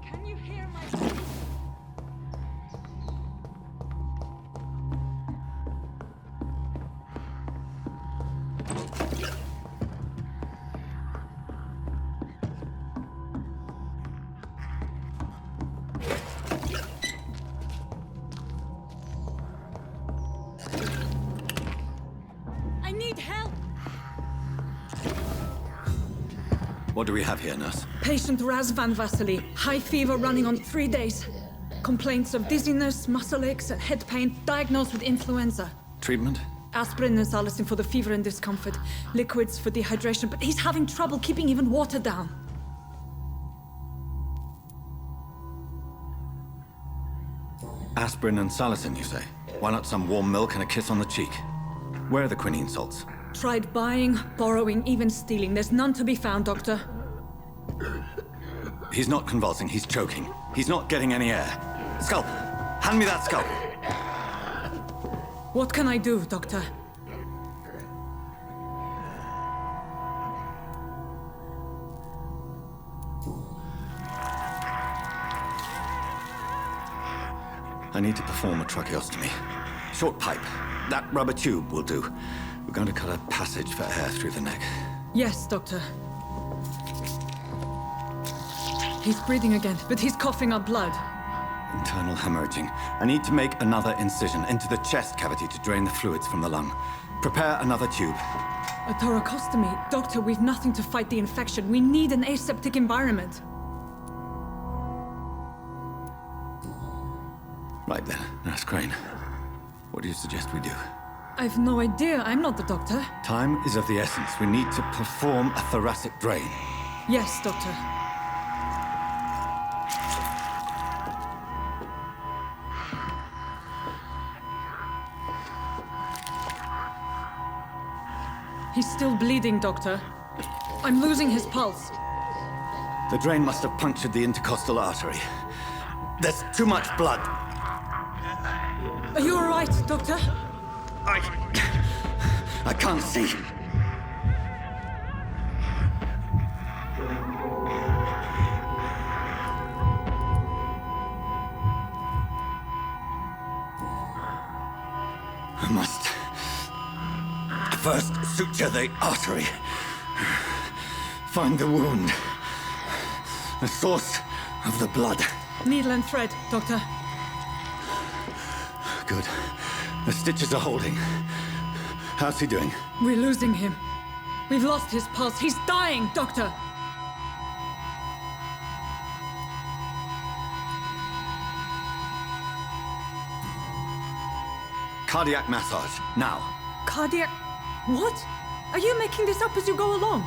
Can you hear my... I need help! What do we have here, nurse? Patient Razvan Vasily, high fever running on 3 days. Complaints of dizziness, muscle aches, and head pain, diagnosed with influenza. Treatment? Aspirin and salicin for the fever and discomfort, liquids for dehydration, but he's having trouble keeping even water down. Aspirin and salicin, you say? Why not some warm milk and a kiss on the cheek? Where are the quinine salts? Tried buying, borrowing, even stealing. There's none to be found, Doctor. He's not convulsing, he's choking. He's not getting any air. Scalpel! Hand me that scalpel! What can I do, Doctor? I need to perform a tracheostomy. Short pipe. That rubber tube will do. We're going to cut a passage for air through the neck. Yes, Doctor. He's breathing again, but he's coughing up blood. Internal hemorrhaging. I need to make another incision into the chest cavity to drain the fluids from the lung. Prepare another tube. A thoracostomy? Doctor, we've nothing to fight the infection. We need an aseptic environment. Right then, Nurse Crane. What do you suggest we do? I've no idea. I'm not the doctor. Time is of the essence. We need to perform a thoracic drain. Yes, Doctor. He's still bleeding, Doctor. I'm losing his pulse. The drain must have punctured the intercostal artery. There's too much blood. Are you all right, Doctor? I can't see. I must first suture the artery. Find the wound. The source of the blood. Needle and thread, Doctor. Good. The stitches are holding. How's he doing? We're losing him. We've lost his pulse. He's dying, Doctor. Cardiac massage, now. Cardiac... What? Are you making this up as you go along?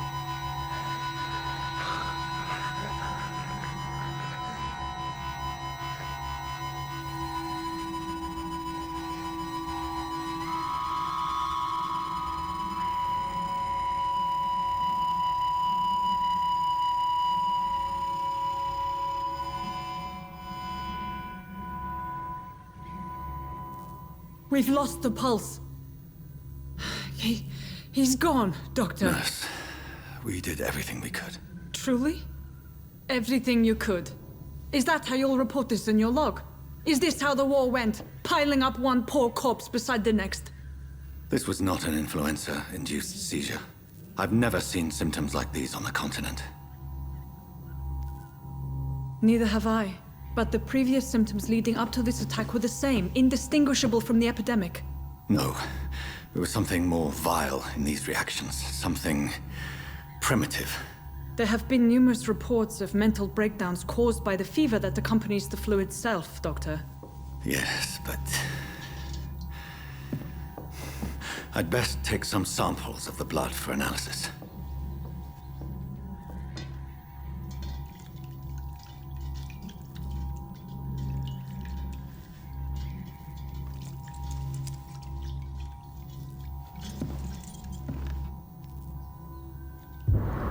We've lost the pulse. He's gone, Doctor. Nurse, we did everything we could. Truly? Everything you could. Is that how you'll report this in your log? Is this how the war went? Piling up one poor corpse beside the next? This was not an influenza-induced seizure. I've never seen symptoms like these on the continent. Neither have I. But the previous symptoms leading up to this attack were the same, indistinguishable from the epidemic. No. There was something more vile in these reactions. Something primitive. There have been numerous reports of mental breakdowns caused by the fever that accompanies the flu itself, Doctor. Yes, but... I'd best take some samples of the blood for analysis.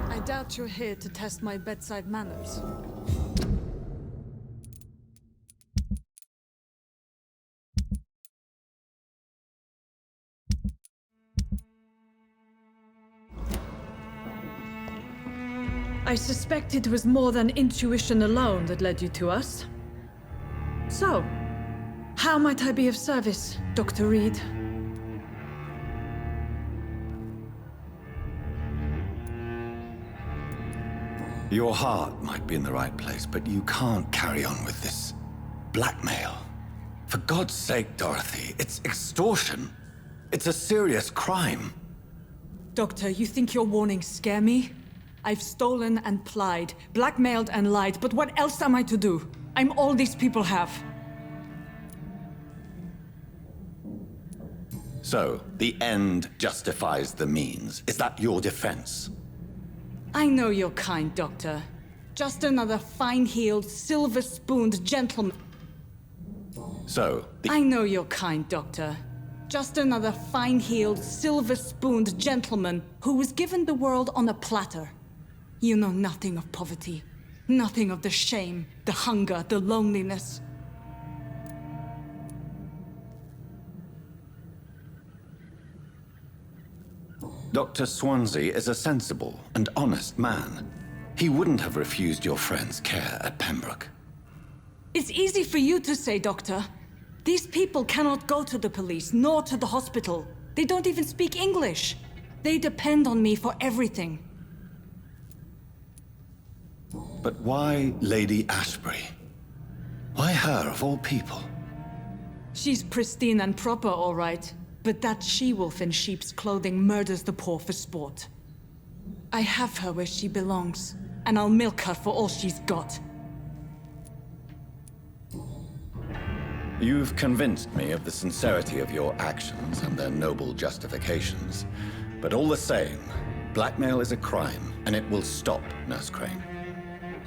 I doubt you're here to test my bedside manners. I suspect it was more than intuition alone that led you to us. So, how might I be of service, Dr. Reed? Your heart might be in the right place, but you can't carry on with this blackmail. For God's sake, Dorothy, it's extortion. It's a serious crime. Doctor, you think your warnings scare me? I've stolen and plied, blackmailed and lied, but what else am I to do? I'm all these people have. So, the end justifies the means. Is that your defense? I know you're kind, Doctor. Just another fine-heeled, silver-spooned gentleman. So, I know you're kind, Doctor. Just another fine-heeled, silver-spooned gentleman who was given the world on a platter. You know nothing of poverty. Nothing of the shame, the hunger, the loneliness. Dr. Swansea is a sensible and honest man. He wouldn't have refused your friend's care at Pembroke. It's easy for you to say, Doctor. These people cannot go to the police, nor to the hospital. They don't even speak English. They depend on me for everything. But why Lady Ashbury? Why her, of all people? She's pristine and proper, all right. But that she-wolf in sheep's clothing murders the poor for sport. I have her where she belongs, and I'll milk her for all she's got. You've convinced me of the sincerity of your actions and their noble justifications. But all the same, blackmail is a crime, and it will stop, Nurse Crane.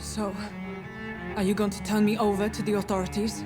So, are you going to turn me over to the authorities?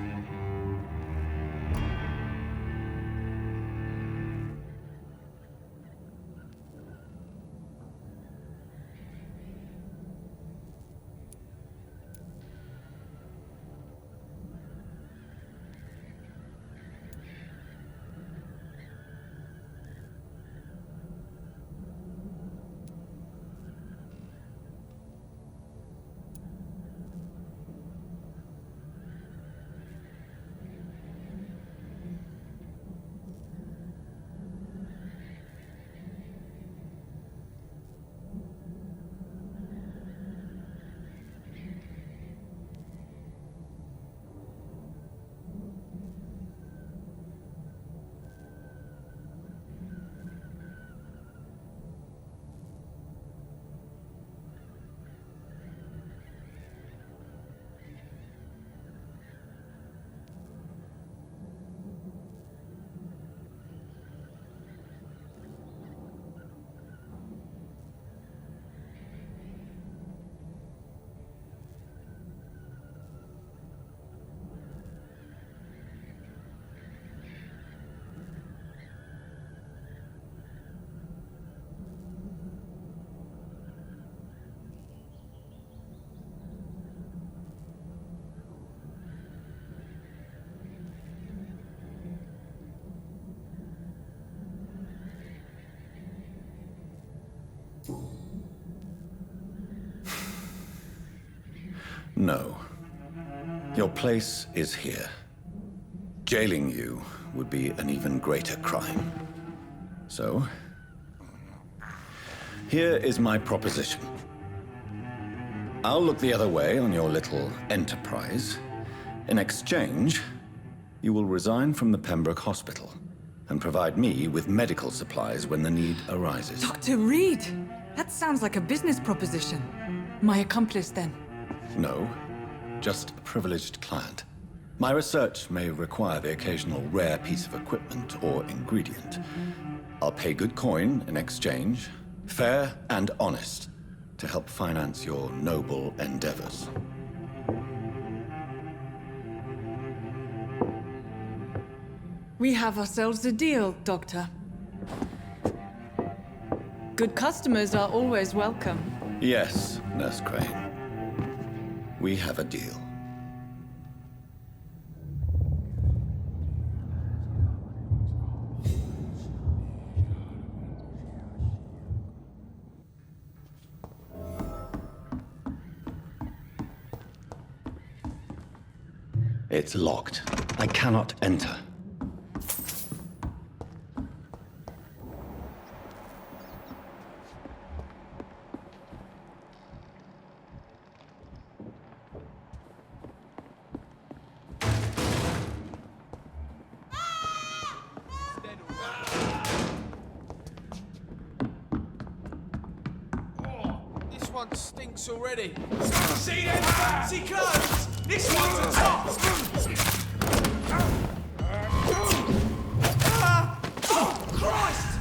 No. Your place is here. Jailing you would be an even greater crime. So, here is my proposition. I'll look the other way on your little enterprise. In exchange, you will resign from the Pembroke Hospital and provide me with medical supplies when the need arises. Dr. Reed! That sounds like a business proposition. My accomplice, then? No, just a privileged client. My research may require the occasional rare piece of equipment or ingredient. I'll pay good coin in exchange, fair and honest, to help finance your noble endeavors. We have ourselves a deal, Doctor. Good customers are always welcome. Yes, Nurse Crane. We have a deal. It's locked. I cannot enter. This one stinks already. See them fancy clothes? This one's a top! Oh, Christ!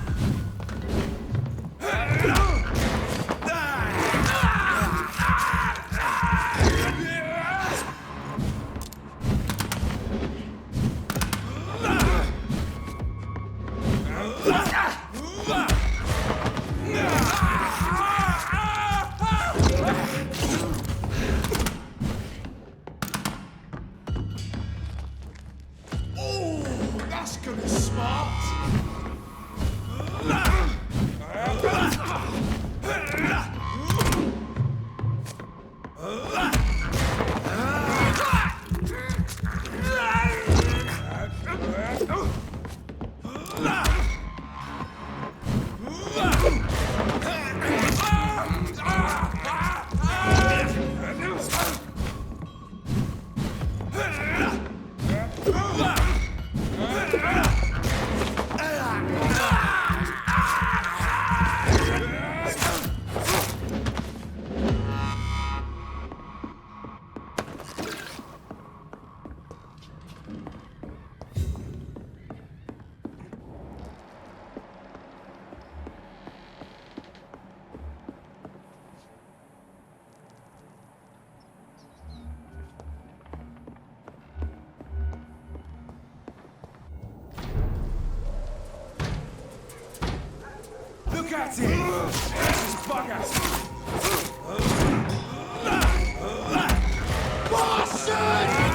That's gonna smart. Look at it! This is buggers! Bastard!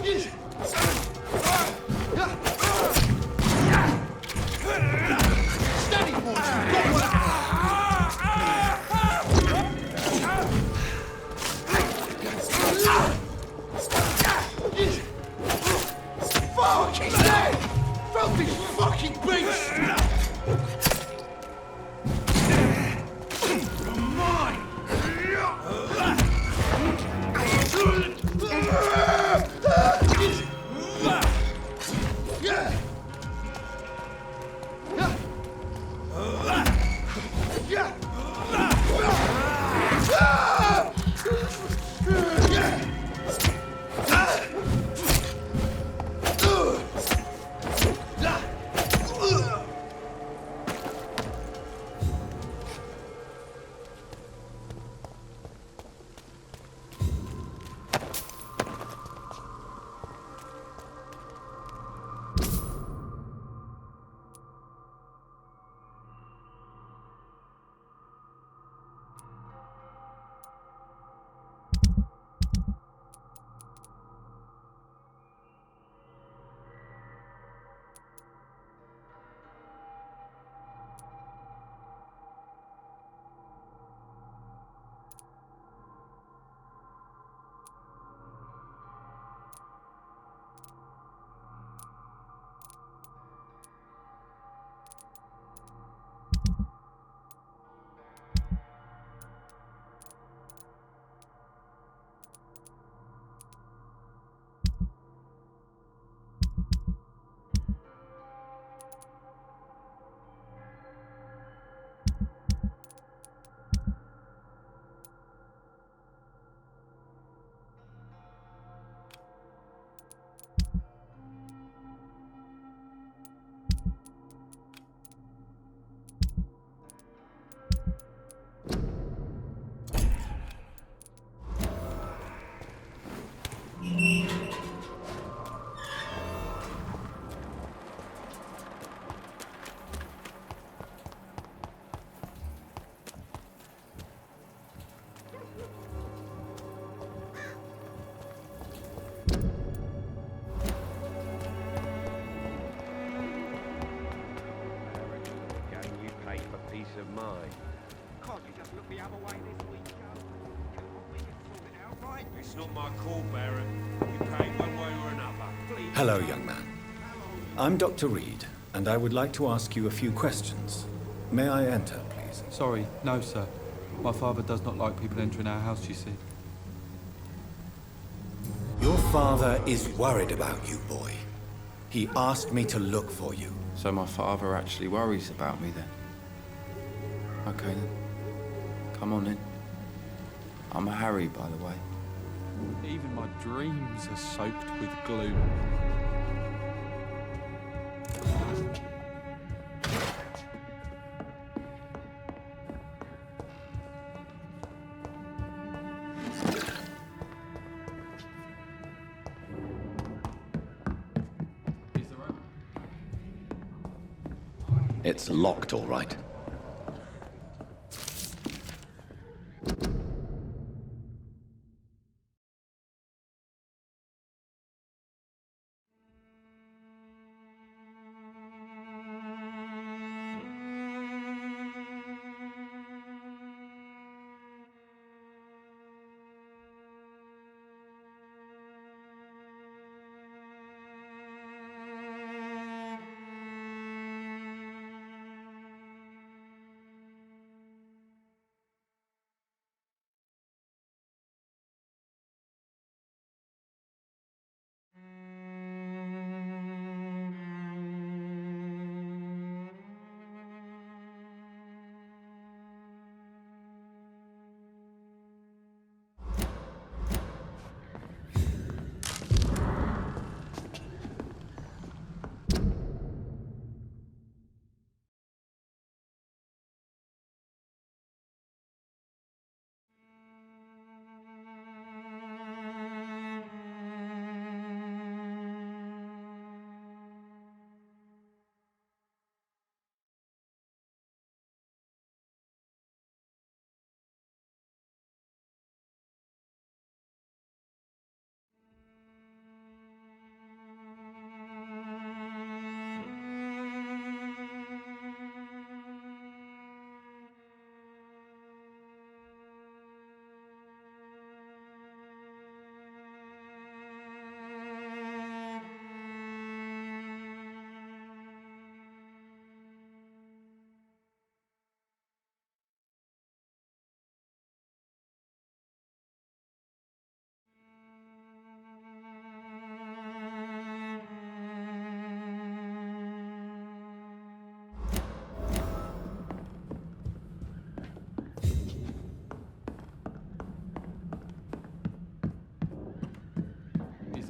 He's It's not my call, Baron. You pay one way or another. Please. Hello, young man. I'm Dr. Reed, and I would like to ask you a few questions. May I enter, please? Sorry, no, sir. My father does not like people entering our house, you see. Your father is worried about you, boy. He asked me to look for you. So my father actually worries about me then? Okay then. Come on in. I'm Harry, by the way. Even my dreams are soaked with gloom. It's locked, all right.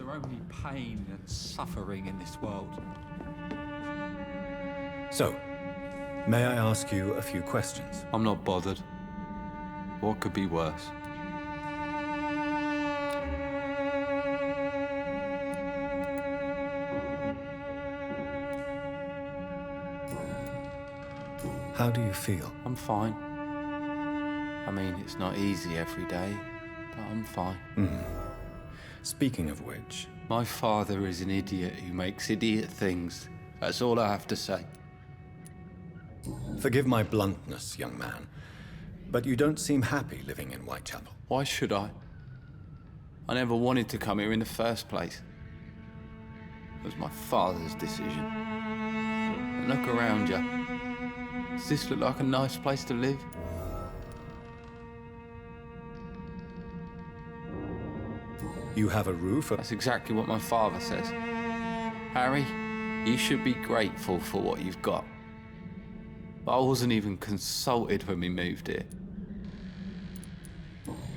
Only pain and suffering in this world. So, may I ask you a few questions? I'm not bothered. What could be worse? How do you feel? I'm fine. I mean, it's not easy every day, but I'm fine. Speaking of which, My father is an idiot who makes idiot things. That's all I have to say. forgive my bluntness, young man, but you don't seem happy living in Whitechapel. Why should I? I never wanted to come here in the first place. It was my father's decision. And look around you. Does this look like a nice place to live? You have a roof? That's exactly what my father says. Harry, you should be grateful for what you've got. But I wasn't even consulted when we moved here.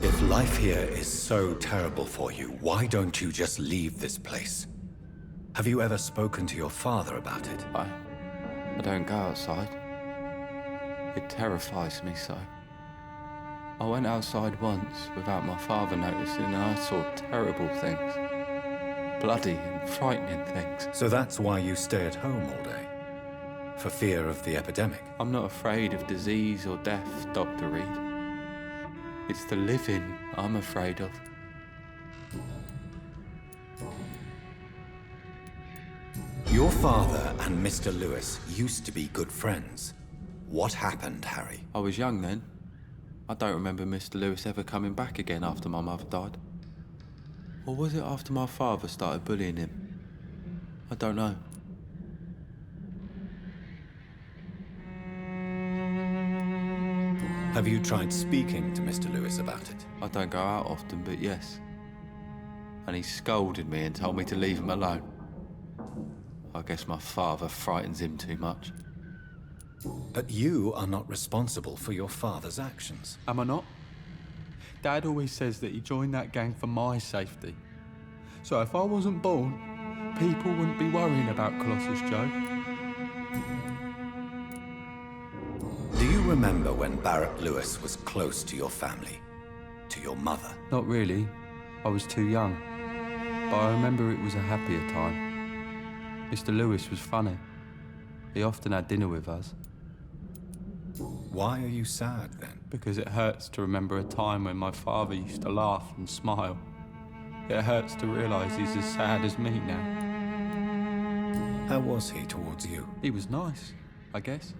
If life here is so terrible for you, why don't you just leave this place? Have you ever spoken to your father about it? I don't go outside. It terrifies me so. I went outside once without my father noticing and I saw terrible things. Bloody and frightening things. So that's why you stay at home all day? For fear of the epidemic? I'm not afraid of disease or death, Dr. Reed. It's the living I'm afraid of. Your father and Mr. Lewis used to be good friends. What happened, Harry? I was young then. I don't remember Mr. Lewis ever coming back again after my mother died. Or was it after my father started bullying him? I don't know. Have you tried speaking to Mr. Lewis about it? I don't go out often, but yes. And he scolded me and told me to leave him alone. I guess my father frightens him too much. But you are not responsible for your father's actions. Am I not? Dad always says that he joined that gang for my safety. So if I wasn't born, people wouldn't be worrying about Colossus Joe. Do you remember when Barrett Lewis was close to your family? To your mother? Not really. I was too young. But I remember it was a happier time. Mr. Lewis was funny. He often had dinner with us. Why are you sad then? Because it hurts to remember a time when my father used to laugh and smile. It hurts to realise he's as sad as me now. How was he towards you? He was nice, I guess.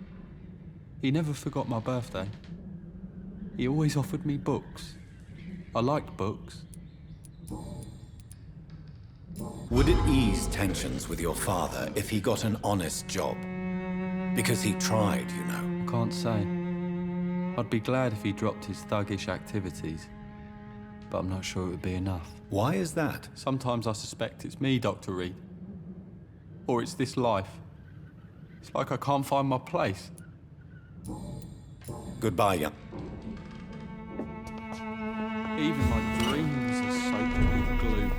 He never forgot my birthday. He always offered me books. I liked books. Would it ease tensions with your father if he got an honest job? Because he tried, you know. I can't say. I'd be glad if he dropped his thuggish activities, but I'm not sure it would be enough. Why is that? Sometimes I suspect it's me, Dr. Reed. Or it's this life. It's like I can't find my place. Goodbye, young. Even my dreams are soaked with glue.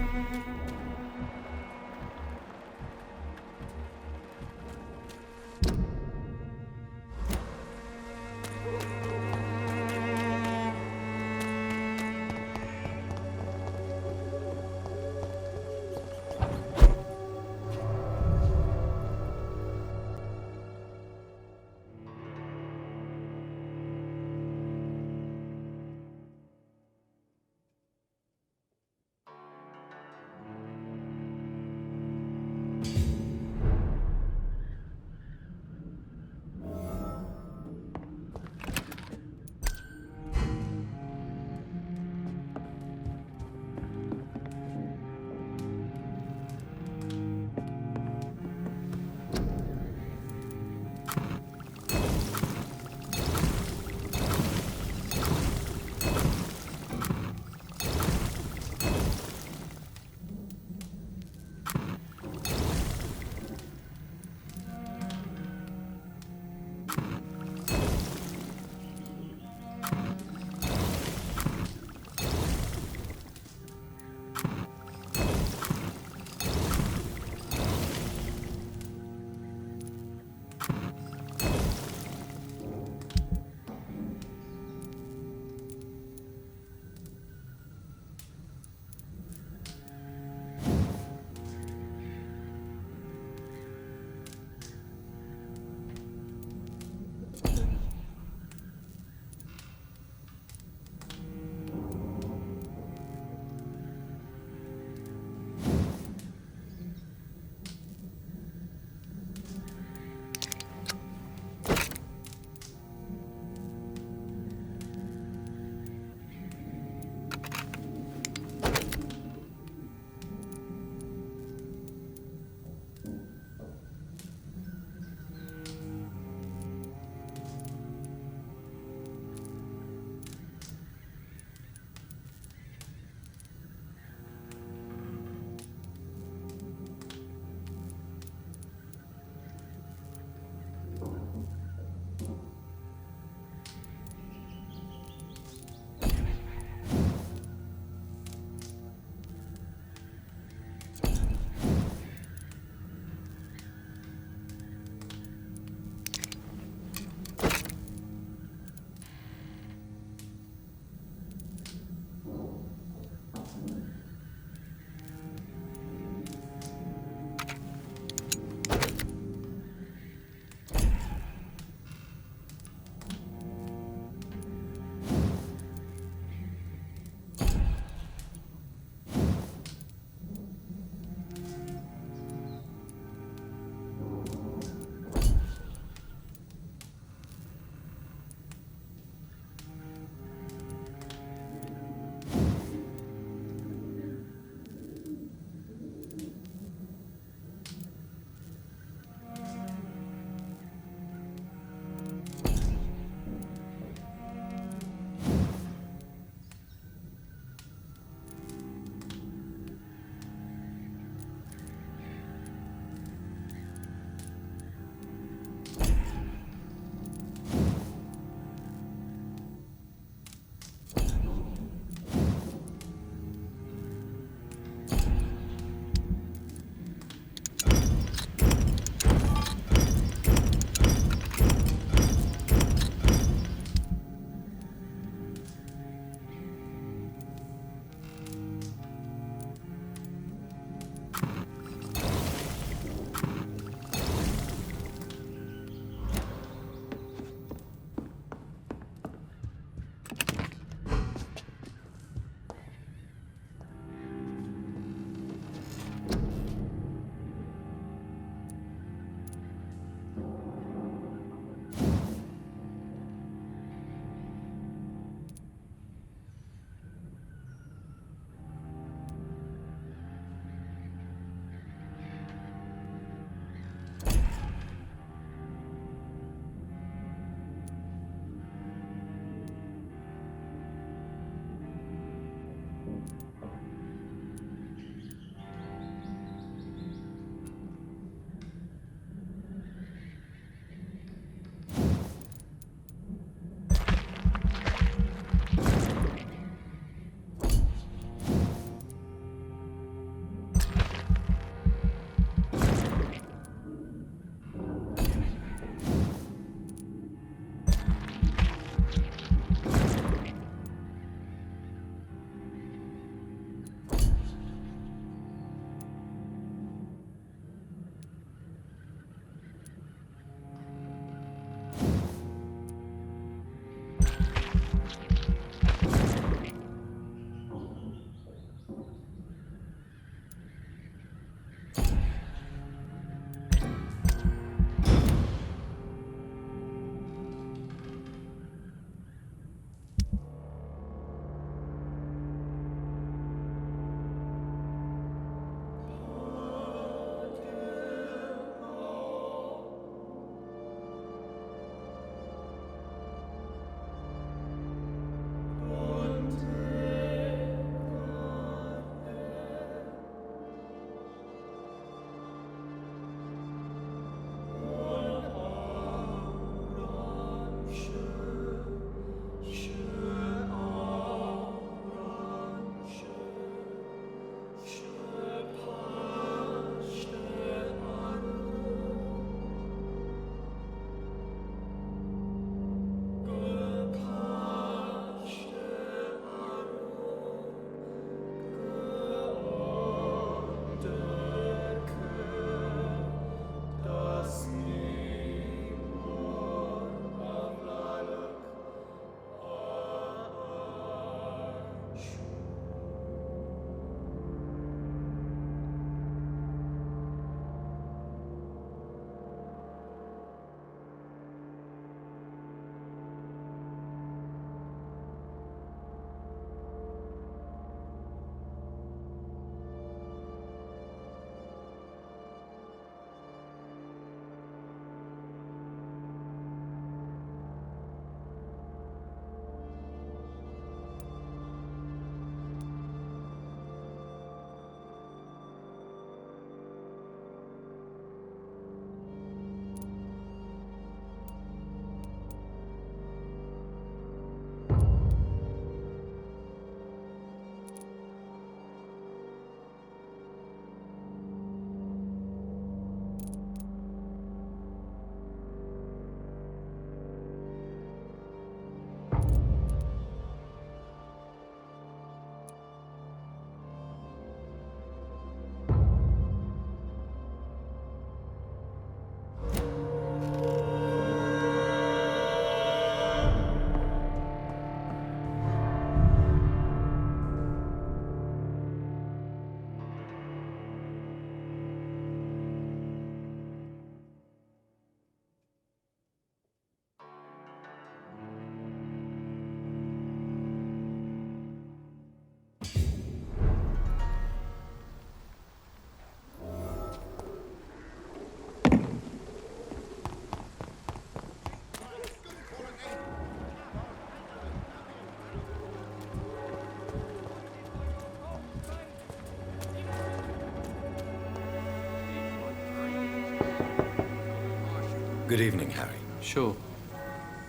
Good evening, Harry. Sure.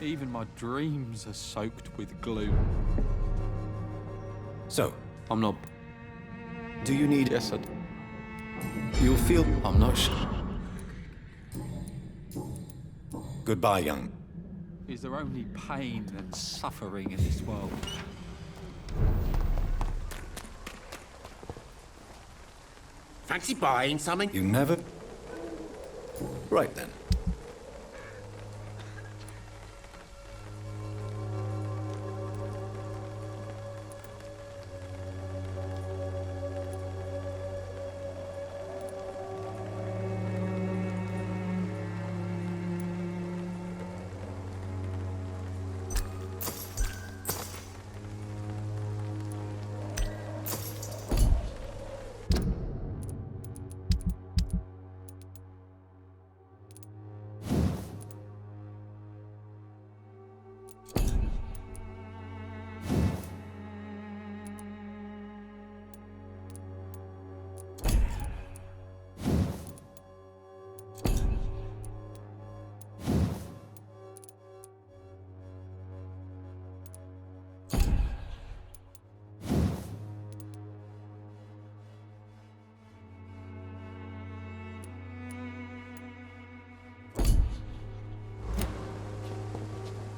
Even my dreams are soaked with glue. So, I'm not... do you need... Yes, I do. You'll feel... I'm not sure. Goodbye, young. Is there only pain and suffering in this world? Fancy buying something? You never... Right then.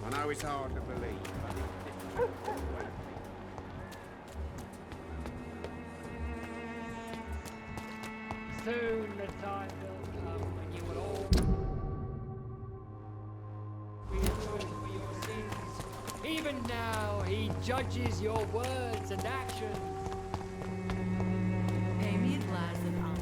I know it's hard to believe, but it's different. Soon the time will come when you will all be judged for your sins. Even now, he judges your words and actions. Pay me a glass of almond.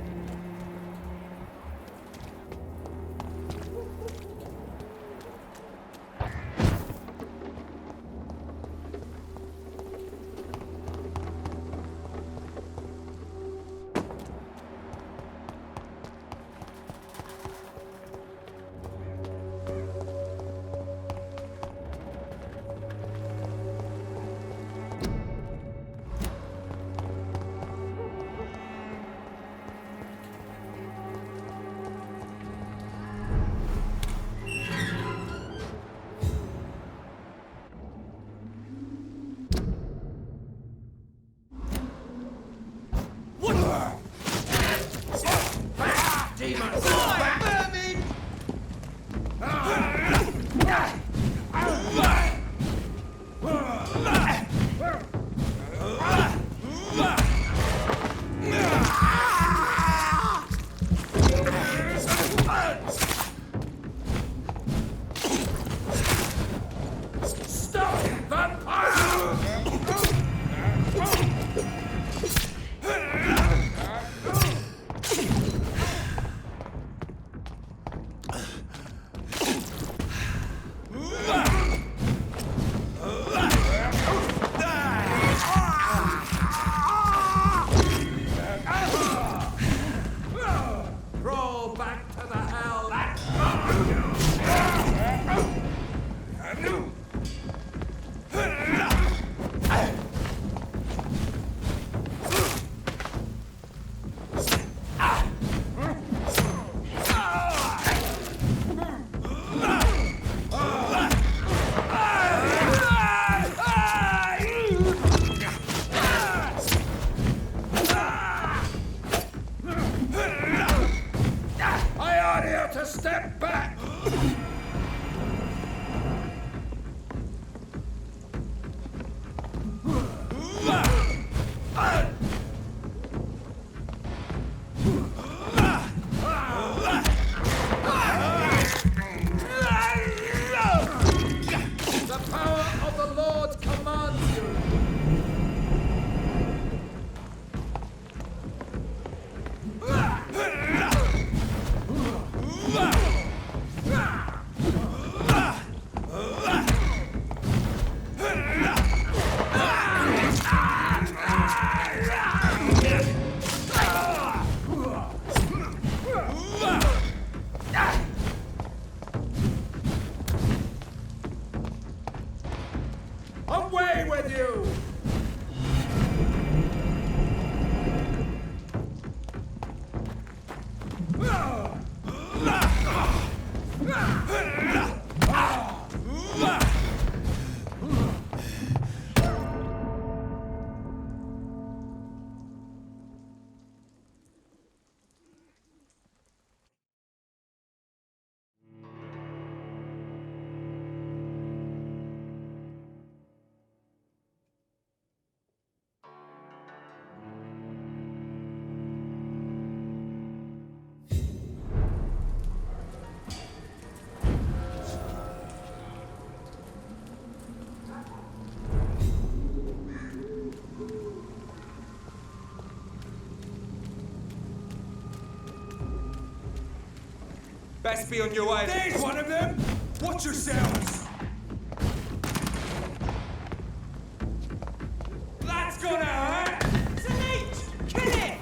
Best be on your way. There's one of them! Watch yourselves! That's gonna hurt! Delete! Kill it!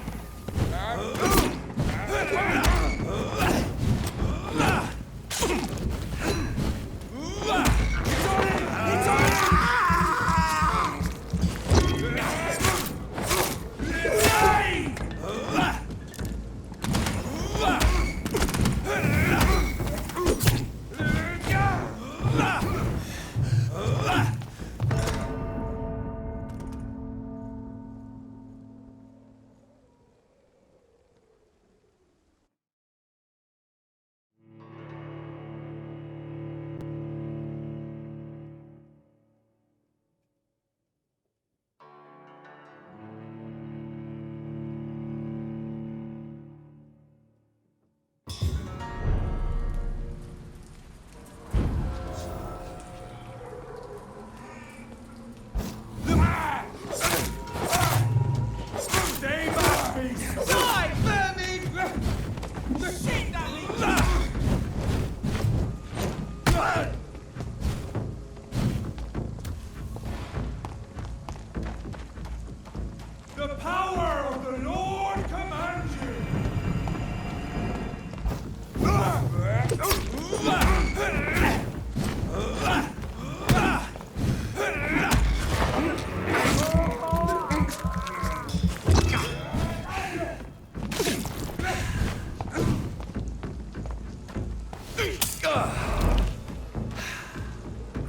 The power of the Lord commands you!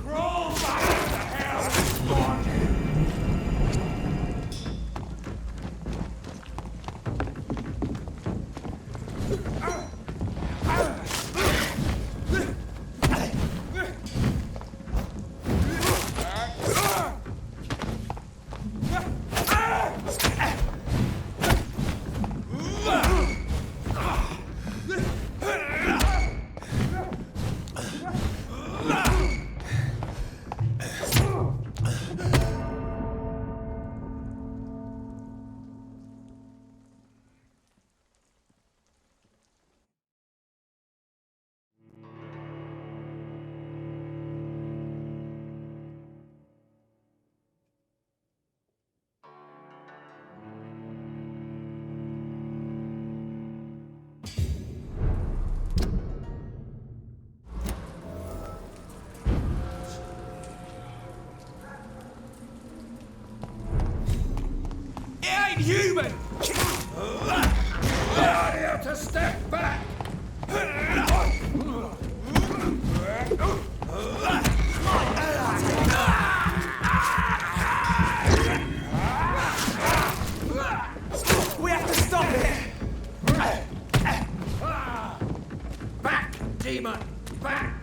Crawl back to hell, spawn you! Human! I have to step back! We have to stop it! Back, demon! Back!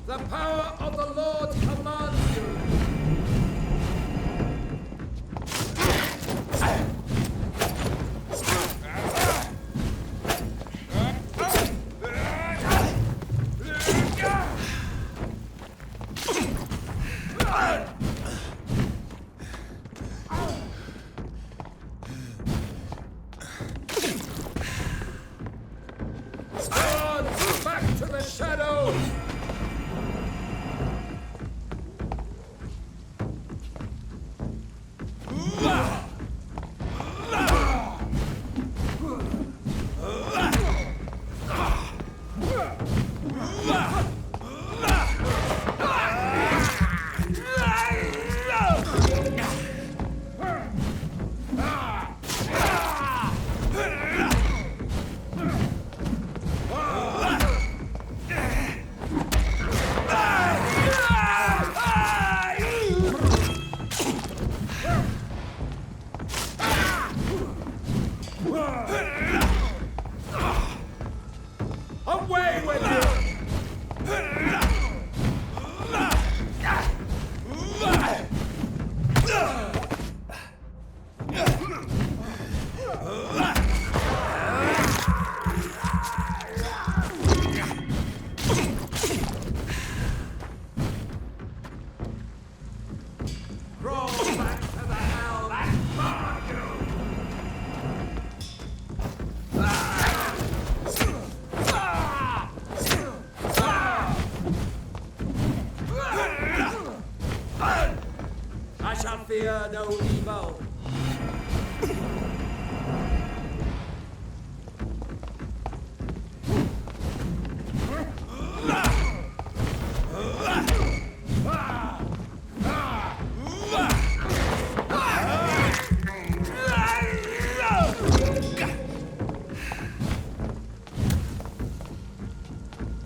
The power of the Lord commands you! shall fear no evil.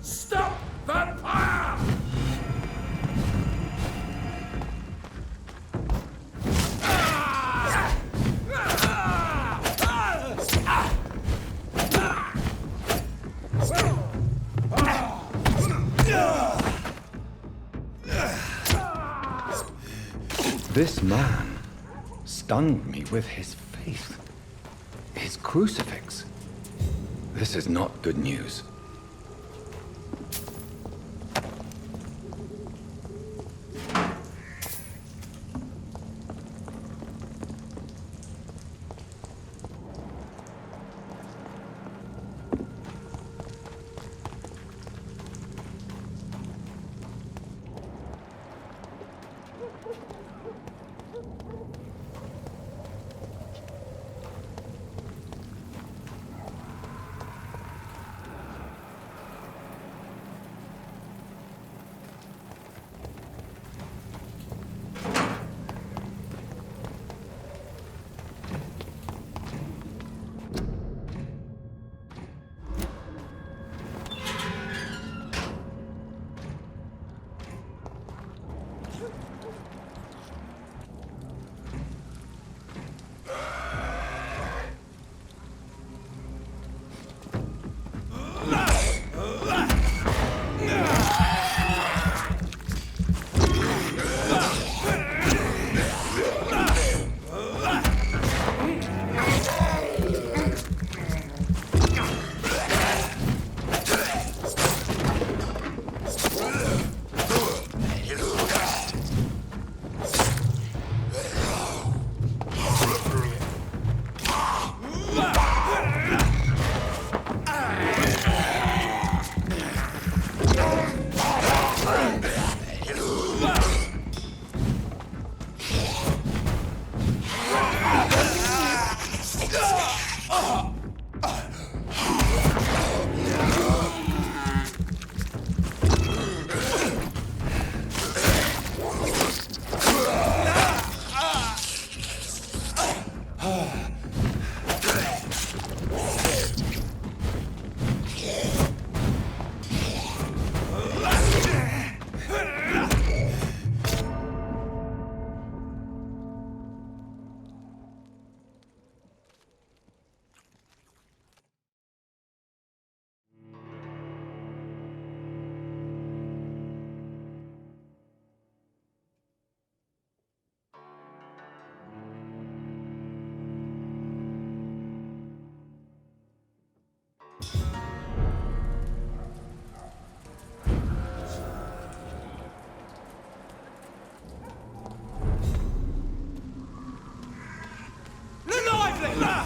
Stop, vampire! This man stunned me with his faith. His crucifix. This is not good news.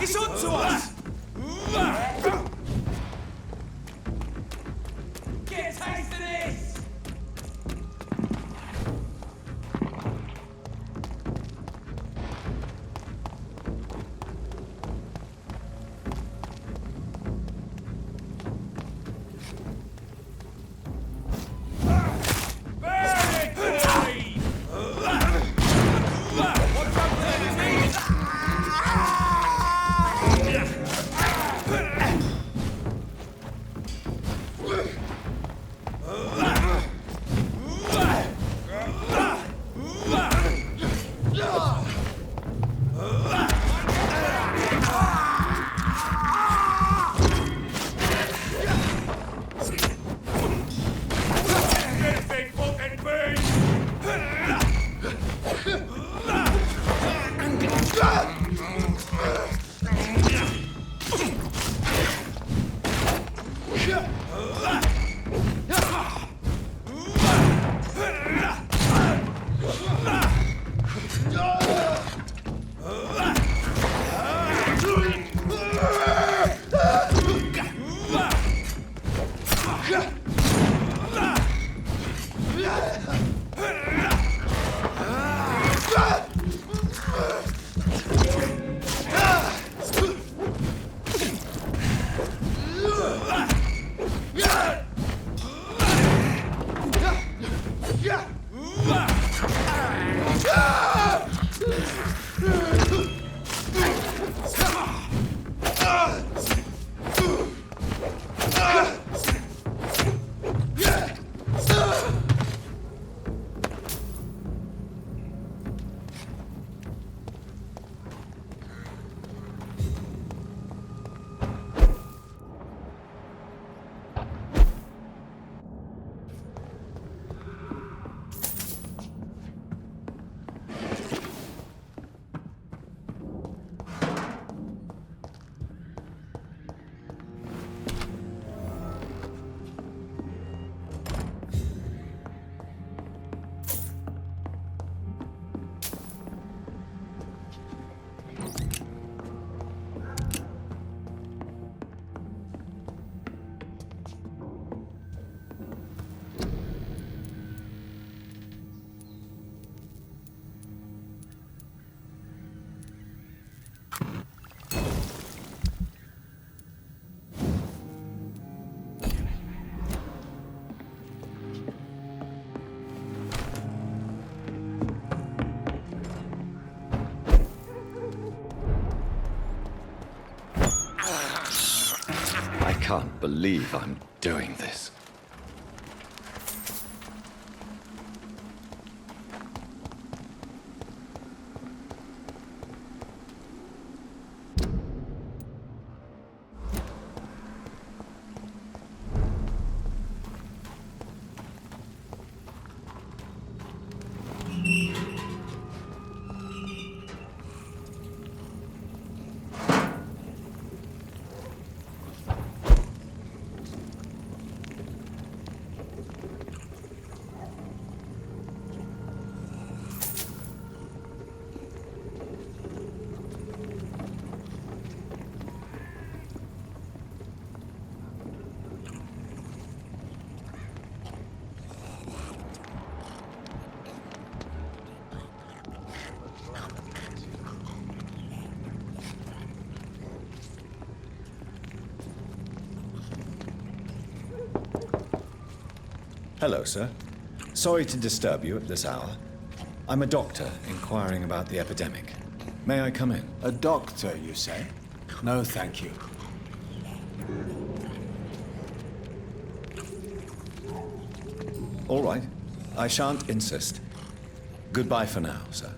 It's on to us! Get a taste of this! Victory! can't believe I'm doing this. Hello, sir. Sorry to disturb you at this hour. I'm a doctor inquiring about the epidemic. May I come in? A doctor, you say? No, thank you. All right. I shan't insist. Goodbye for now, sir.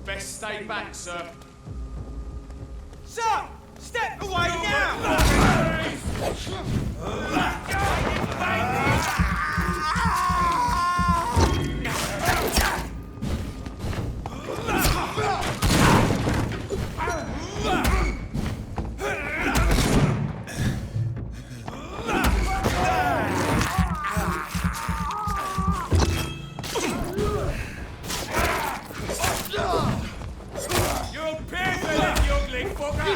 Best stay back, sir. Sir! Step away now! You'll pay for that, you ugly fucker!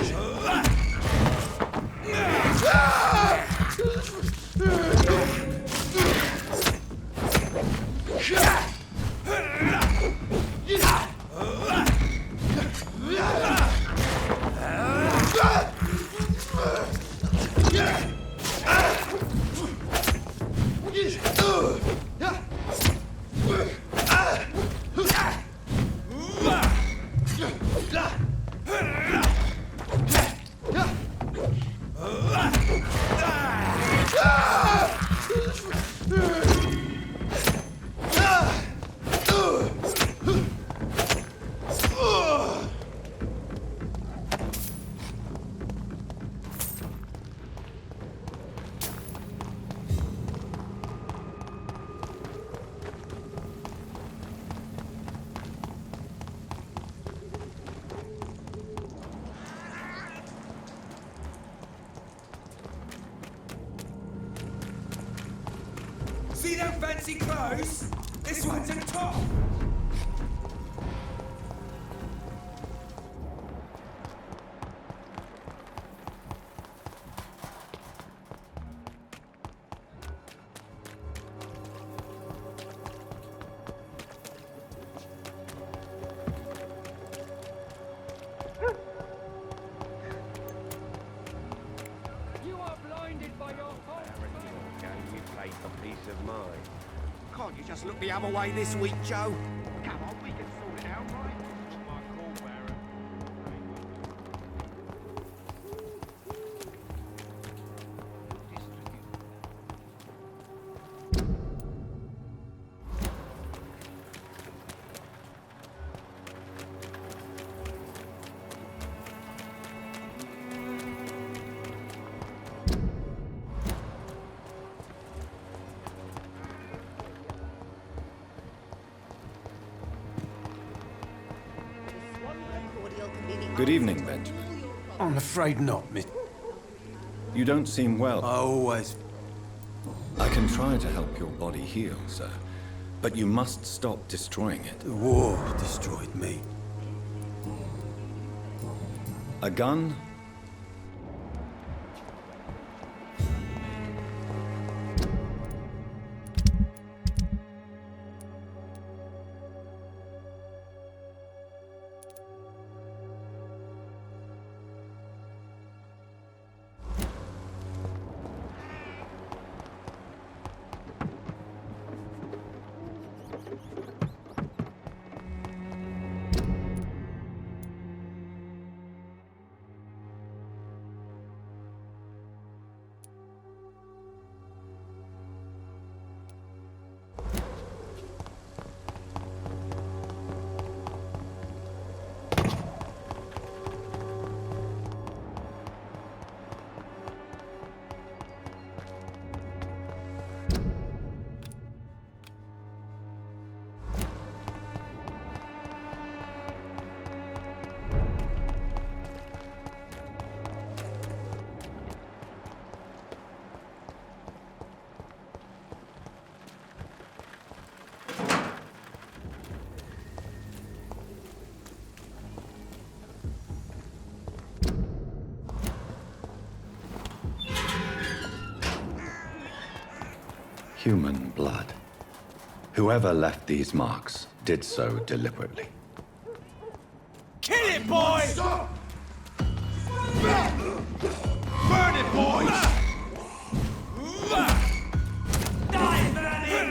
See them fancy clothes? This one's a top! You are blinded by your fault. Game you play for peace of mind. Can't you just look the other way this week, Joe? Come on, we can sort it out, right? My call, Baron. Good evening, Benjamin. I'm afraid not, miss. You don't seem well. I always... I can try to help your body heal, sir. But you must stop destroying it. The war destroyed me. A gun? Human blood. Whoever left these marks did so deliberately. Kill it, boys! Stop! Burn it, boys! Die, Danny!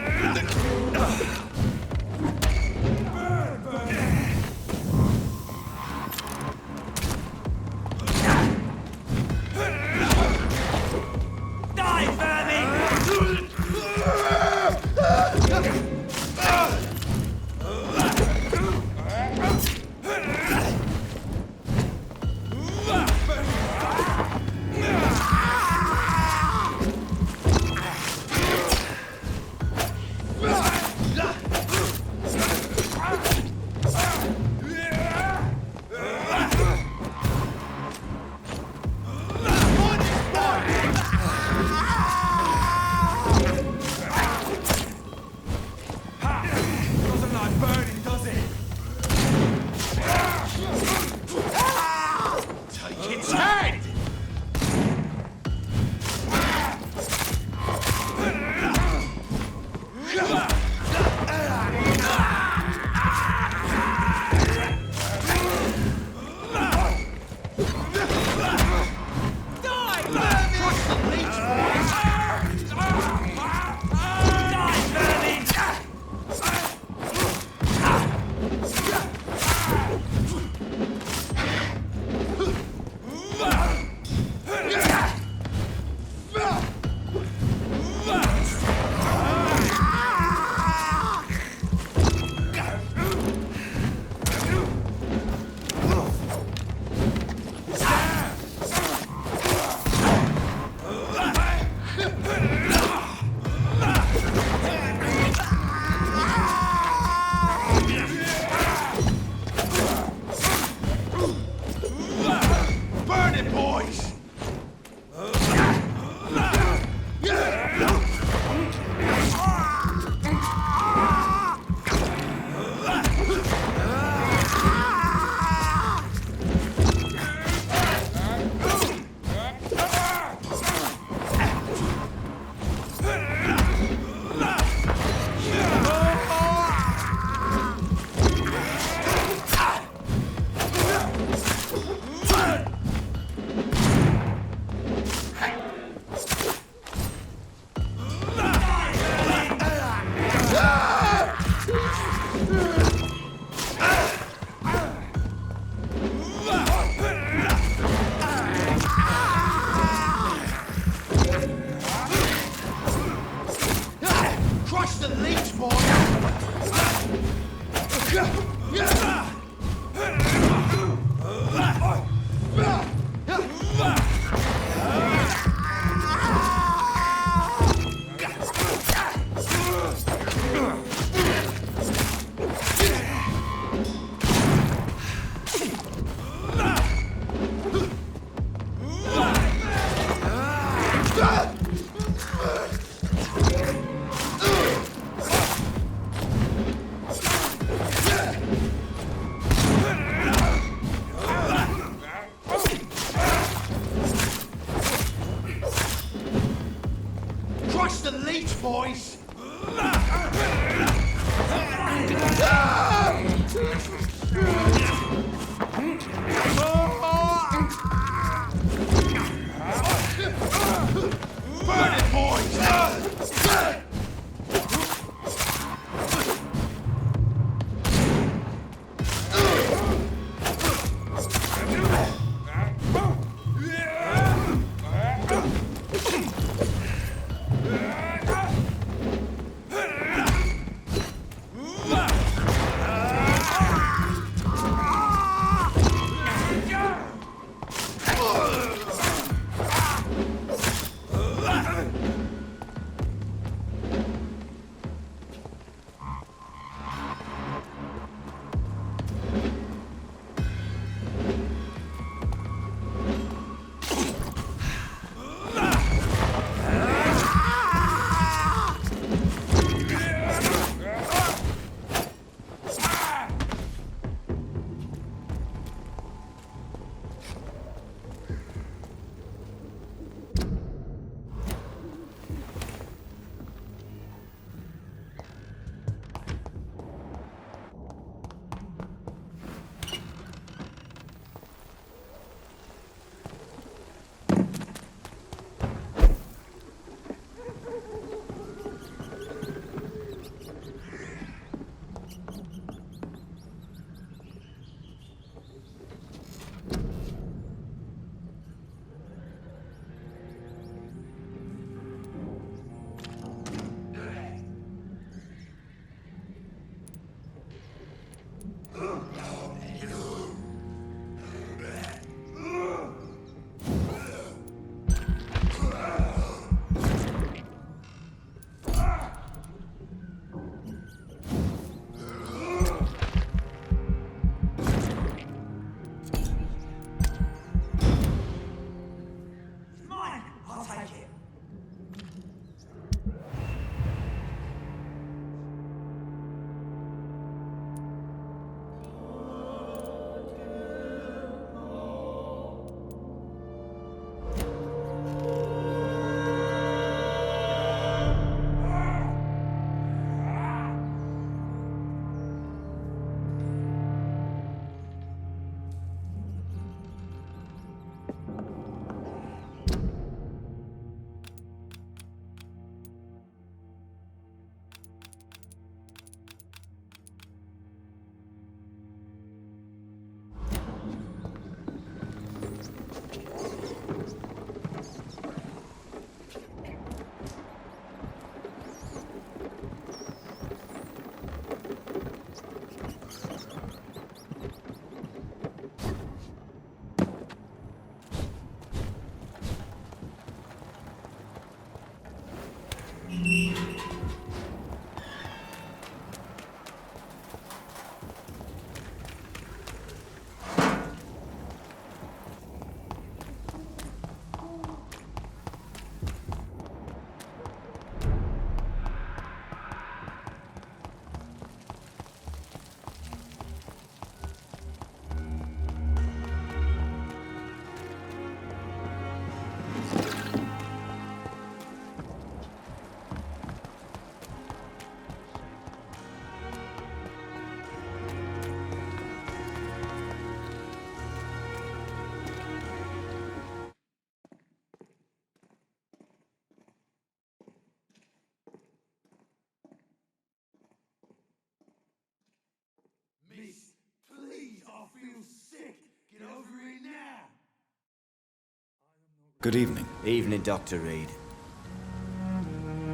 Good evening. Evening, Dr. Reid.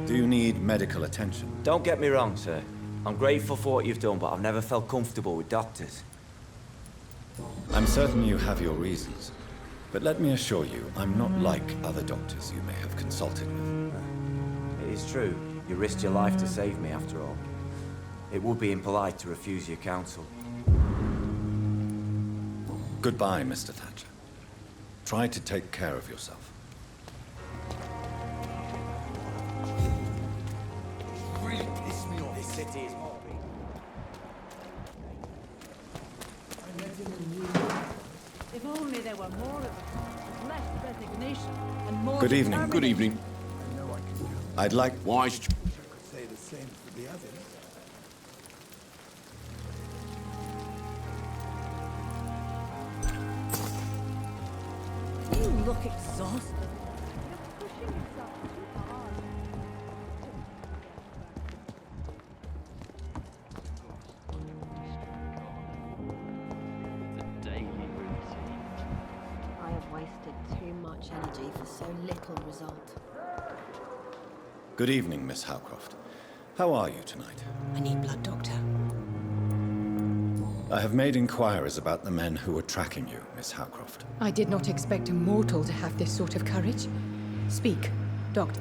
Do you need medical attention? Don't get me wrong, sir. I'm grateful for what you've done, but I've never felt comfortable with doctors. I'm certain you have your reasons. But let me assure you, I'm not like other doctors you may have consulted with. It is true. You risked your life to save me, after all. It would be impolite to refuse your counsel. Goodbye, Mr. Thatcher. Try to take care of yourself. Really piss me off. This city is morbid. If only there were more of it. Less resignation and more. Good evening. Good evening. I'd like... Why? Say the same for the others. You look exhausted. You're pushing yourself too hard. The daily routine. I have wasted too much energy for so little result. Good evening, Miss Howcroft. How are you tonight? I need blood, Doctor. I have made inquiries about the men who were tracking you, Miss Howcroft. I did not expect a mortal to have this sort of courage. Speak, Doctor.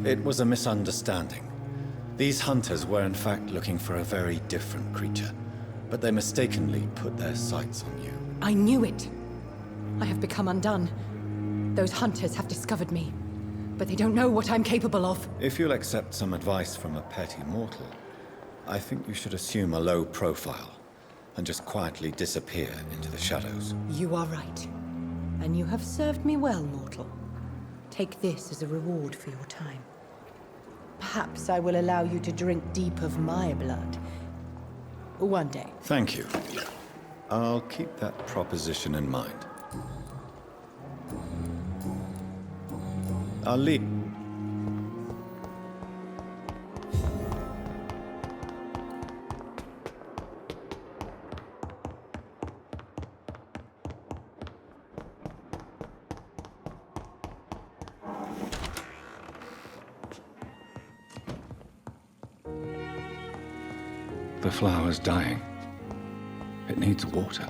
It was a misunderstanding. These hunters were in fact looking for a very different creature, but they mistakenly put their sights on you. I knew it. I have become undone. Those hunters have discovered me, but they don't know what I'm capable of. If you'll accept some advice from a petty mortal, I think you should assume a low profile and just quietly disappear into the shadows. You are right. And you have served me well, mortal. Take this as a reward for your time. Perhaps I will allow you to drink deep of my blood. One day. Thank you. I'll keep that proposition in mind. I'll leave. The flower's dying. It needs water.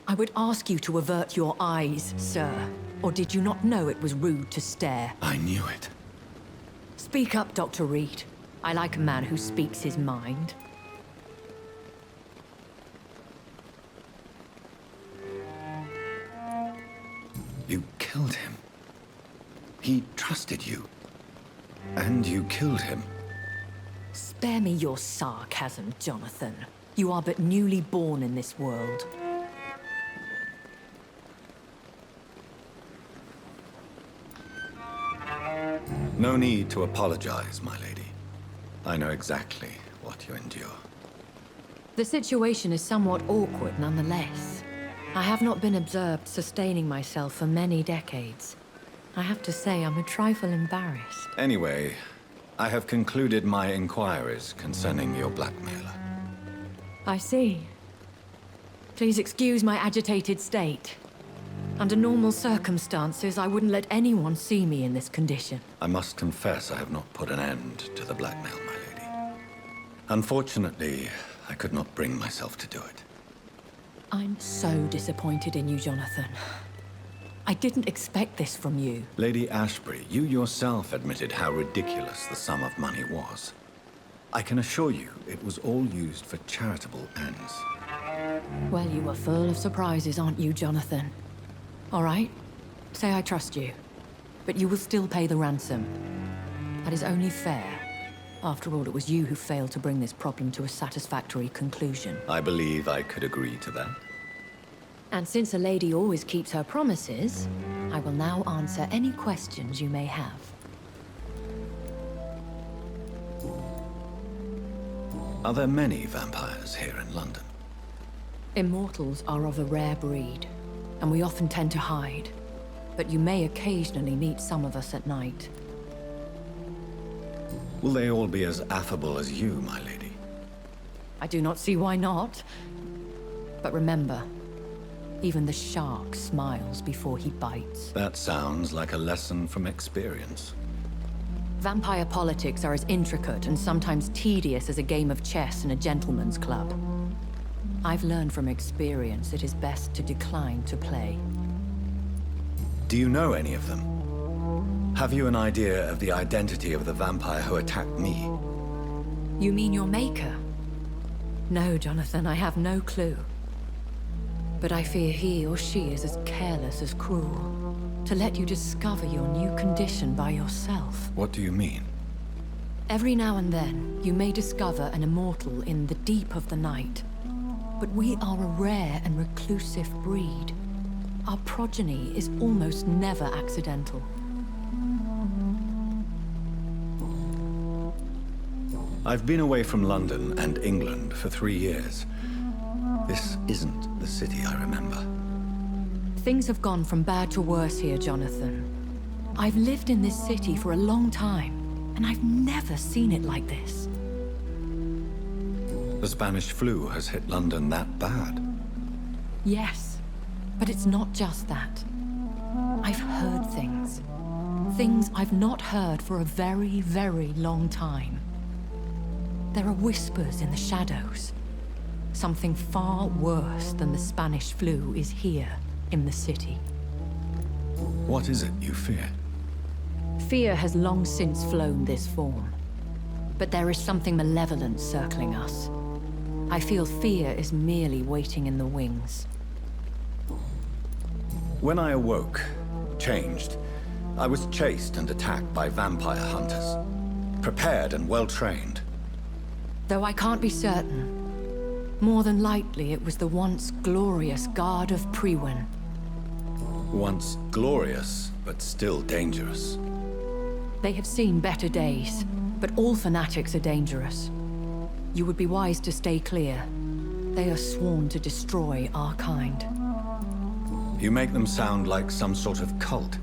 I would ask you to avert your eyes, sir. Or did you not know it was rude to stare? I knew it. Speak up, Dr. Reid. I like a man who speaks his mind. You killed him. He trusted you. And you killed him. Spare me your sarcasm, Jonathan. You are but newly born in this world. No need to apologize, my lady. I know exactly what you endure. The situation is somewhat awkward nonetheless. I have not been observed sustaining myself for many decades. I have to say I'm a trifle embarrassed. Anyway, I have concluded my inquiries concerning your blackmailer. I see. Please excuse my agitated state. Under normal circumstances, I wouldn't let anyone see me in this condition. I must confess I have not put an end to the blackmail, my lady. Unfortunately, I could not bring myself to do it. I'm so disappointed in you, Jonathan. I didn't expect this from you. Lady Ashbury, you yourself admitted how ridiculous the sum of money was. I can assure you it was all used for charitable ends. Well, you are full of surprises, aren't you, Jonathan? All right, say I trust you, but you will still pay the ransom. That is only fair. After all, it was you who failed to bring this problem to a satisfactory conclusion. I believe I could agree to that. And since a lady always keeps her promises, I will now answer any questions you may have. Are there many vampires here in London? Immortals are of a rare breed, and we often tend to hide. But you may occasionally meet some of us at night. Will they all be as affable as you, my lady? I do not see why not. But remember, even the shark smiles before he bites. That sounds like a lesson from experience. Vampire politics are as intricate and sometimes tedious as a game of chess in a gentleman's club. I've learned from experience it is best to decline to play. Do you know any of them? Have you an idea of the identity of the vampire who attacked me? You mean your maker? No, Jonathan, I have no clue. But I fear he or she is as careless as cruel. To let you discover your new condition by yourself. What do you mean? Every now and then, you may discover an immortal in the deep of the night. But we are a rare and reclusive breed. Our progeny is almost never accidental. I've been away from London and England for 3 years. This isn't the city I remember. Things have gone from bad to worse here, Jonathan. I've lived in this city for a long time, and I've never seen it like this. The Spanish flu has hit London that bad? Yes, but it's not just that. I've heard things. Things I've not heard for a very, very long time. There are whispers in the shadows. Something far worse than the Spanish flu is here in the city. What is it you fear? Fear has long since flown this form. But there is something malevolent circling us. I feel fear is merely waiting in the wings. When I awoke, changed, I was chased and attacked by vampire hunters. Prepared and well-trained. Though I can't be certain, more than likely it was the once glorious Guard of Priwen. Once glorious, but still dangerous. They have seen better days, but all fanatics are dangerous. You would be wise to stay clear. They are sworn to destroy our kind. You make them sound like some sort of cult.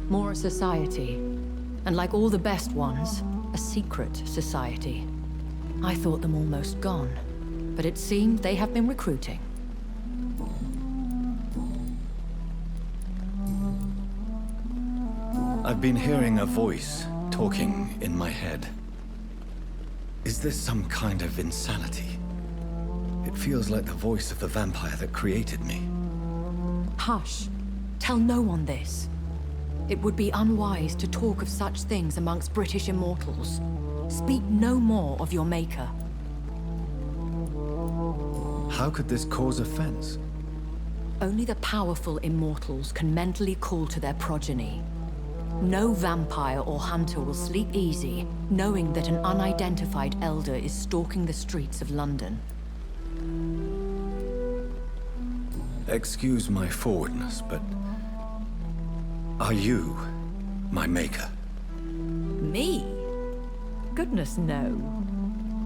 More a society, and like all the best ones, a secret society. I thought them almost gone, but it seemed they have been recruiting. I've been hearing a voice talking in my head. Is this some kind of insanity? It feels like the voice of the vampire that created me. Hush. Tell no one this. It would be unwise to talk of such things amongst British immortals. Speak no more of your maker. How could this cause offense? Only the powerful immortals can mentally call to their progeny. No vampire or hunter will sleep easy, knowing that an unidentified elder is stalking the streets of London. Excuse my forwardness, but are you my maker? Me? Goodness, no.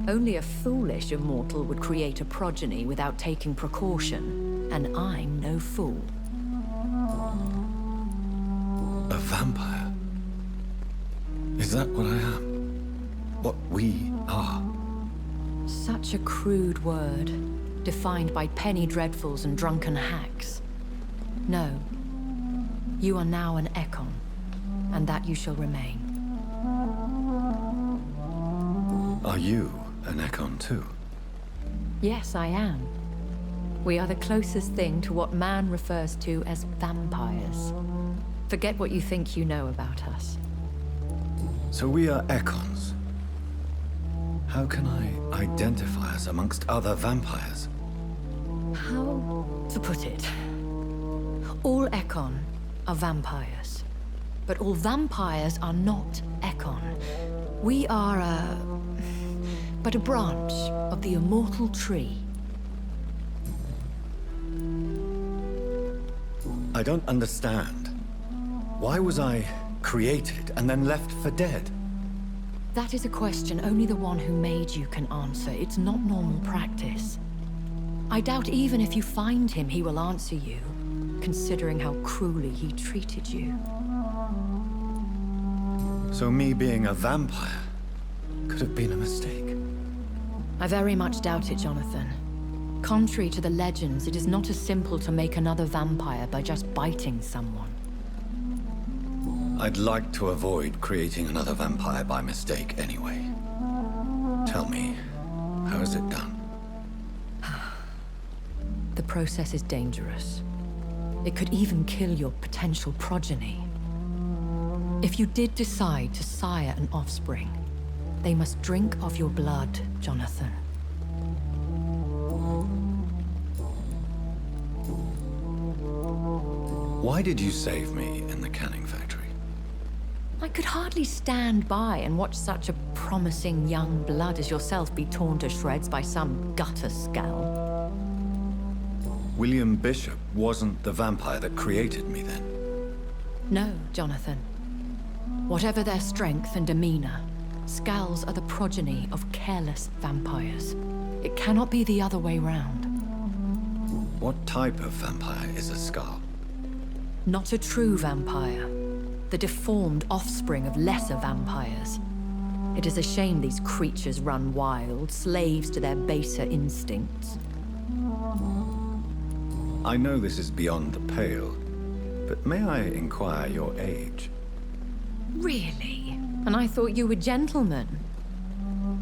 Only a foolish immortal would create a progeny without taking precaution, and I'm no fool. A vampire? Is that what I am? What we are? Such a crude word, defined by penny dreadfuls and drunken hacks. No. You are now an Ekon, and that you shall remain. Are you an Ekon too? Yes, I am. We are the closest thing to what man refers to as vampires. Forget what you think you know about us. So we are Ekons. How can I identify us amongst other vampires? How to put it? All Ekon are vampires. But all vampires are not Ekon. We are but a branch of the immortal tree. I don't understand. Why was I created and then left for dead? That is a question only the one who made you can answer. It's not normal practice. I doubt even if you find him, he will answer you, considering how cruelly he treated you. So me being a vampire could have been a mistake. I very much doubt it, Jonathan. Contrary to the legends, it is not as simple to make another vampire by just biting someone. I'd like to avoid creating another vampire by mistake anyway. Tell me, how is it done? The process is dangerous. It could even kill your potential progeny. If you did decide to sire an offspring, they must drink of your blood, Jonathan. Why did you save me in the canning factory? I could hardly stand by and watch such a promising young blood as yourself be torn to shreds by some gutter scowl. William Bishop wasn't the vampire that created me then? No, Jonathan. Whatever their strength and demeanor, Scowls are the progeny of careless vampires. It cannot be the other way round. What type of vampire is a Scowl? Not a true vampire. The deformed offspring of lesser vampires. It is a shame these creatures run wild, slaves to their baser instincts. I know this is beyond the pale, but may I inquire your age? Really? And I thought you were gentlemen.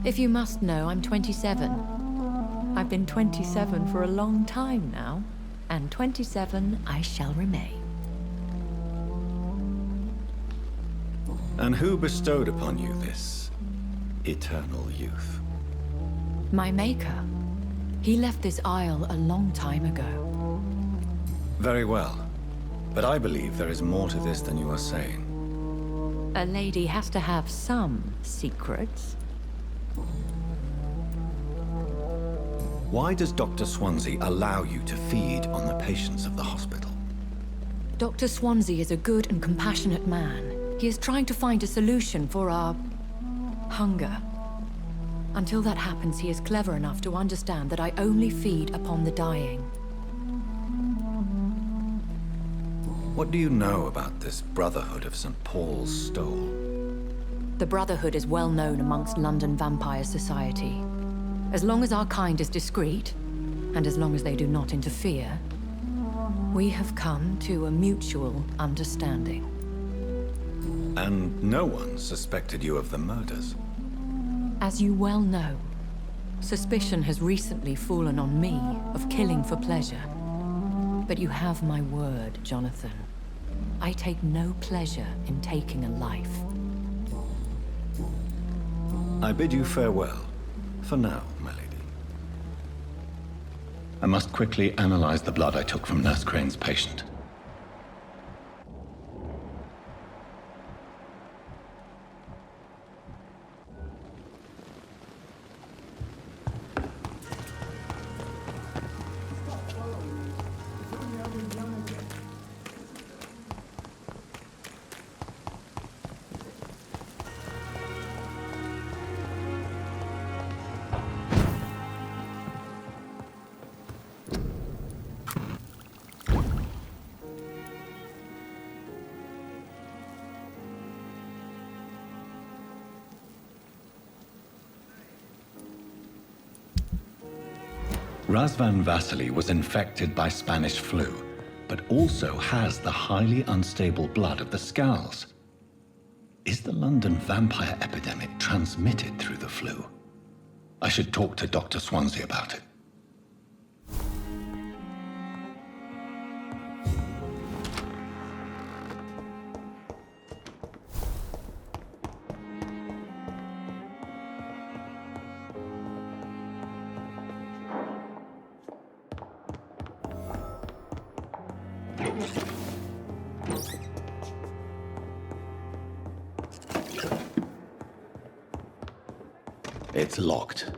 If you must know, I'm 27. I've been 27 for a long time now, and 27 I shall remain. And who bestowed upon you this eternal youth? My maker. He left this isle a long time ago. Very well. But I believe there is more to this than you are saying. A lady has to have some secrets. Why does Dr. Swansea allow you to feed on the patients of the hospital? Dr. Swansea is a good and compassionate man. He is trying to find a solution for our hunger. Until that happens, he is clever enough to understand that I only feed upon the dying. What do you know about this Brotherhood of St. Paul's Stole? The Brotherhood is well known amongst London vampire society. As long as our kind is discreet, and as long as they do not interfere, we have come to a mutual understanding. And no one suspected you of the murders? As you well know, suspicion has recently fallen on me of killing for pleasure. But you have my word, Jonathan. I take no pleasure in taking a life. I bid you farewell, for now, my lady. I must quickly analyze the blood I took from Nurse Crane's patient. Razvan Vasily was infected by Spanish flu, but also has the highly unstable blood of the Scowls. Is the London vampire epidemic transmitted through the flu? I should talk to Dr. Swansea about it. It's locked.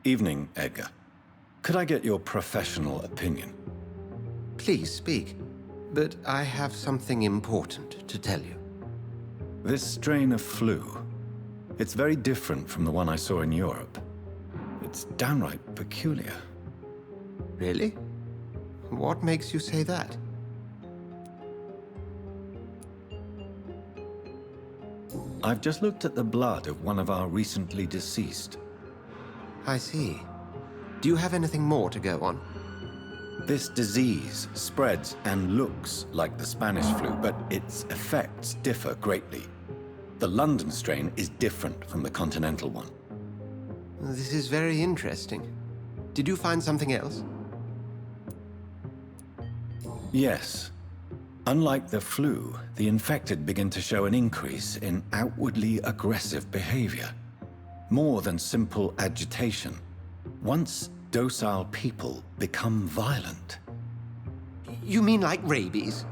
Evening, Edgar. Could I get your professional opinion? Please speak, but I have something important to tell you. This strain of flu, it's very different from the one I saw in Europe. It's downright peculiar. Really? What makes you say that? I've just looked at the blood of one of our recently deceased. I see. Do you have anything more to go on? This disease spreads and looks like the Spanish flu, but its effects differ greatly. The London strain is different from the continental one. This is very interesting. Did you find something else? Yes. Unlike the flu, the infected begin to show an increase in outwardly aggressive behavior. More than simple agitation. Once docile people become violent. You mean like rabies?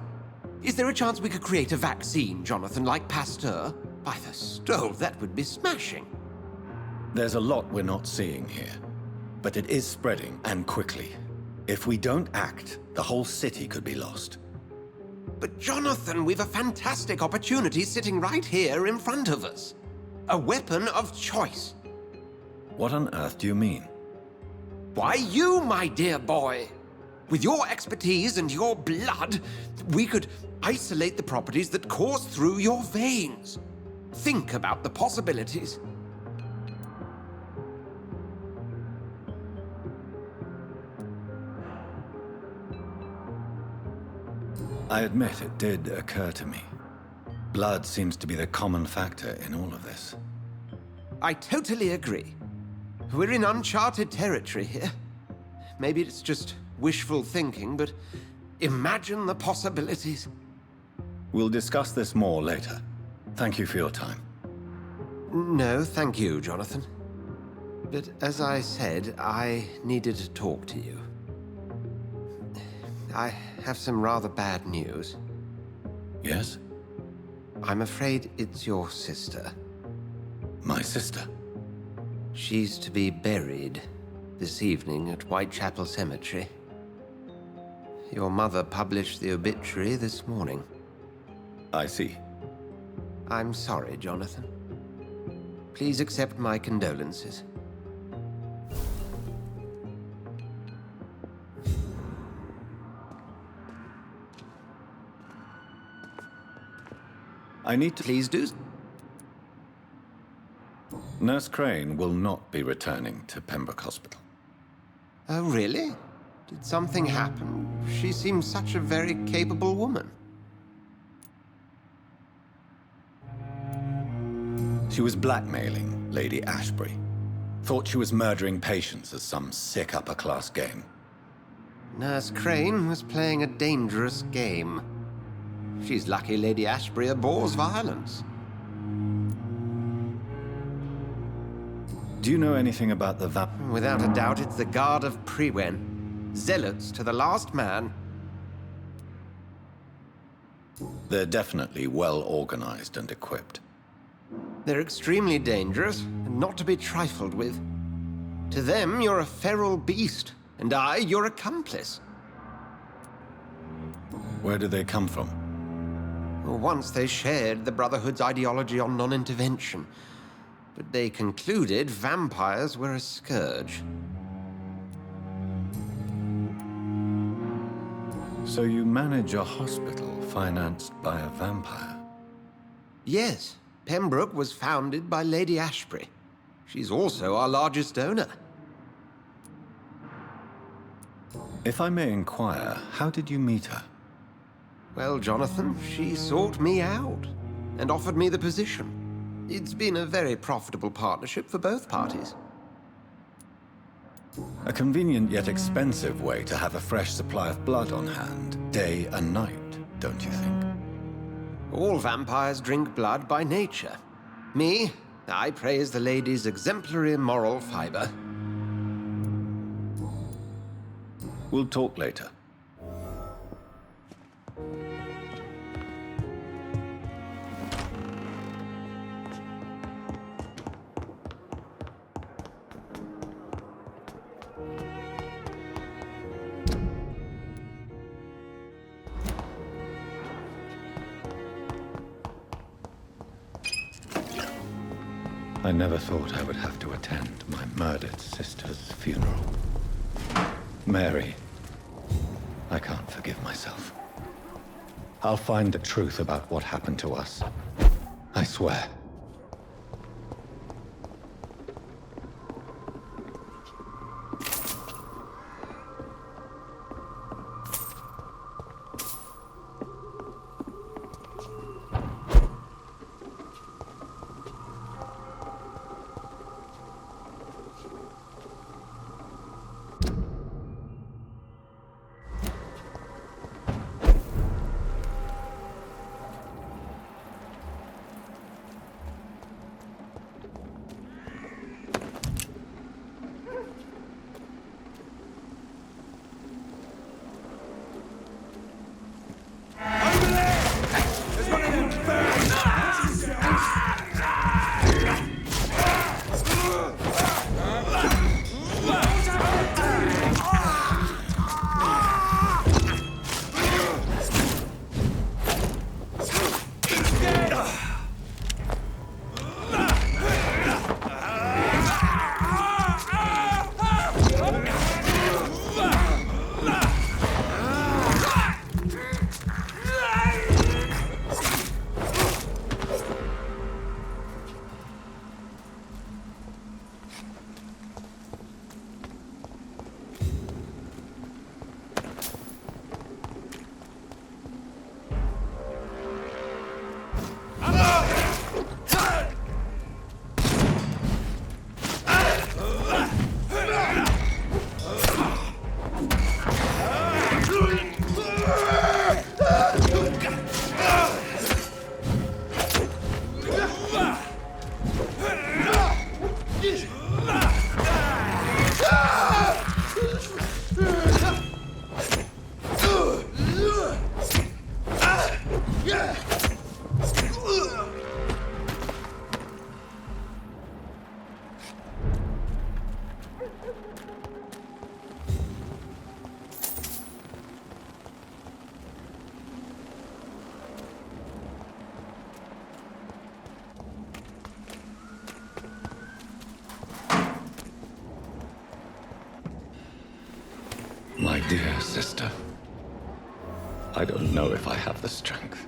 Is there a chance we could create a vaccine, Jonathan, like Pasteur? By the stove, that would be smashing. There's a lot we're not seeing here, but it is spreading, and quickly. If we don't act, the whole city could be lost. But Jonathan, we've a fantastic opportunity sitting right here in front of us. A weapon of choice. What on earth do you mean? Why, you, my dear boy. With your expertise and your blood, we could isolate the properties that course through your veins. Think about the possibilities. I admit it did occur to me. Blood seems to be the common factor in all of this. I totally agree. We're in uncharted territory here. Maybe it's just wishful thinking, but imagine the possibilities. We'll discuss this more later. Thank you for your time. No, thank you, Jonathan. But as I said, I needed to talk to you. I have some rather bad news. Yes? I'm afraid it's your sister. My sister? She's to be buried this evening at Whitechapel Cemetery. Your mother published the obituary this morning. I see. I'm sorry, Jonathan. Please accept my condolences. I need to... Please do. Nurse Crane will not be returning to Pembroke Hospital. Oh, really? Did something happen? She seems such a very capable woman. She was blackmailing Lady Ashbury. Thought she was murdering patients as some sick upper-class game. Nurse Crane was playing a dangerous game. She's lucky Lady Ashbury abhors violence. Do you know anything about the Without a doubt, it's the Guard of Prewen. Zealots to the last man. They're definitely well organized and equipped. They're extremely dangerous and not to be trifled with. To them, you're a feral beast, and I, your accomplice. Where do they come from? Once they shared the Brotherhood's ideology on non-intervention, but they concluded vampires were a scourge. So you manage a hospital financed by a vampire? Yes. Pembroke was founded by Lady Ashbury. She's also our largest donor. If I may inquire, how did you meet her? Well, Jonathan, she sought me out and offered me the position. It's been a very profitable partnership for both parties. A convenient yet expensive way to have a fresh supply of blood on hand, day and night, don't you think? All vampires drink blood by nature. Me, I praise the lady's exemplary moral fiber. We'll talk later. I never thought I would have to attend my murdered sister's funeral. Mary, I can't forgive myself. I'll find the truth about what happened to us. I swear. My dear sister, I don't know if I have the strength.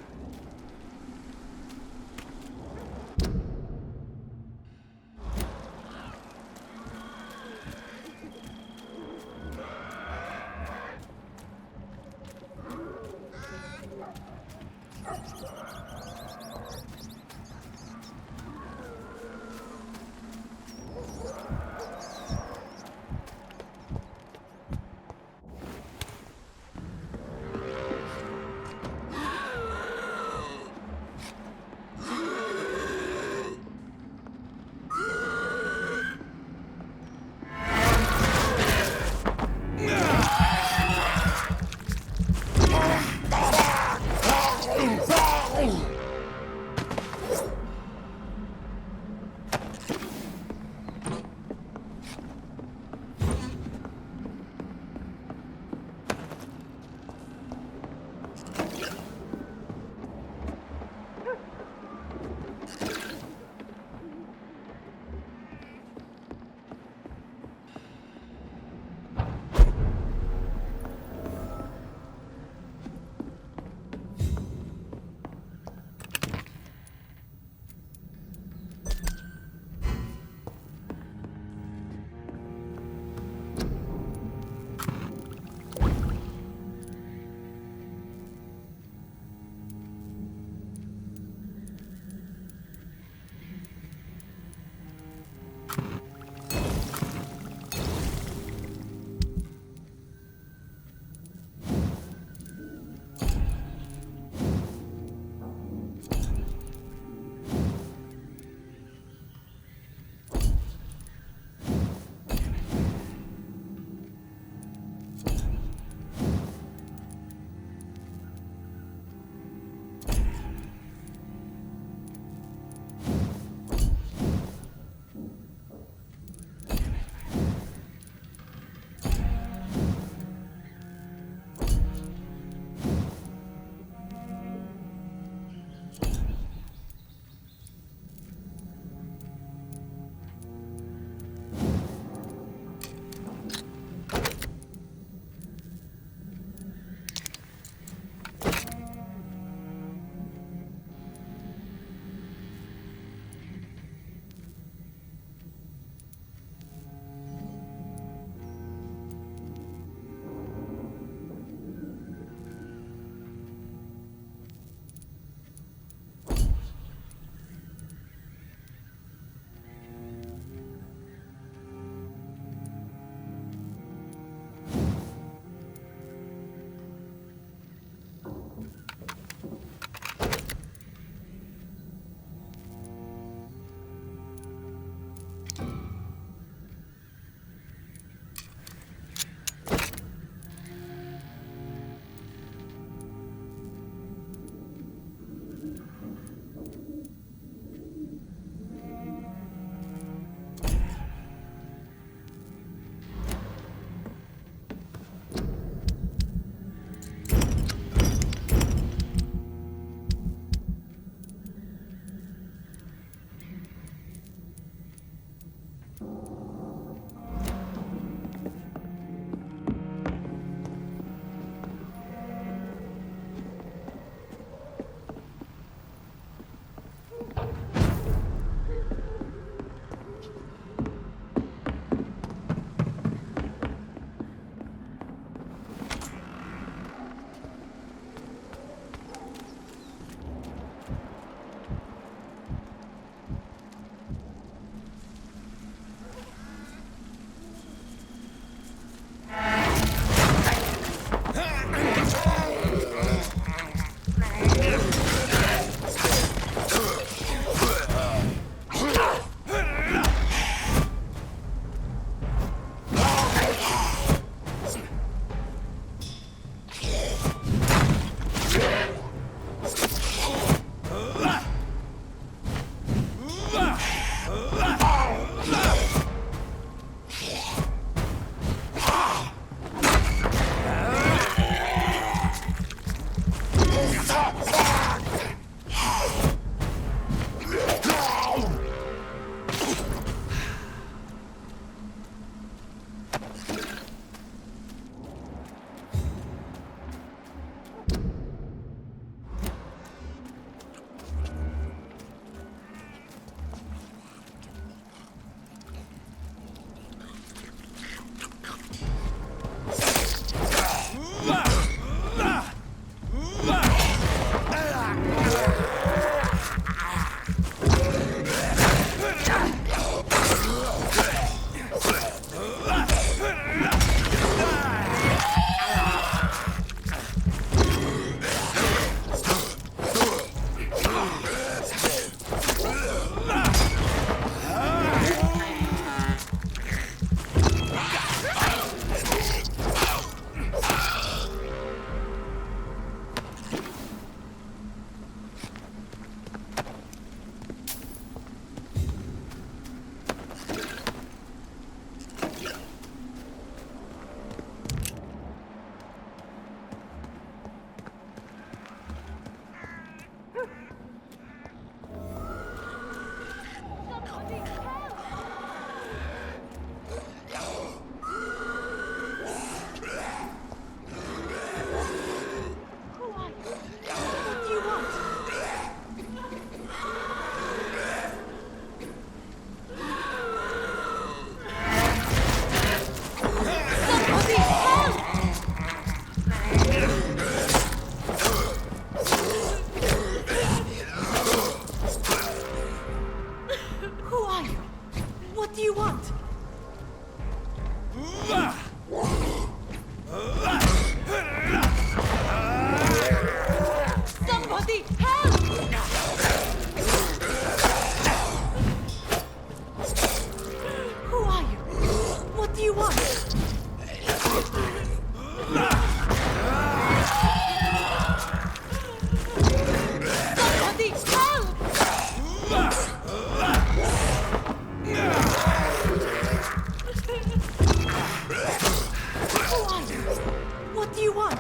do you want?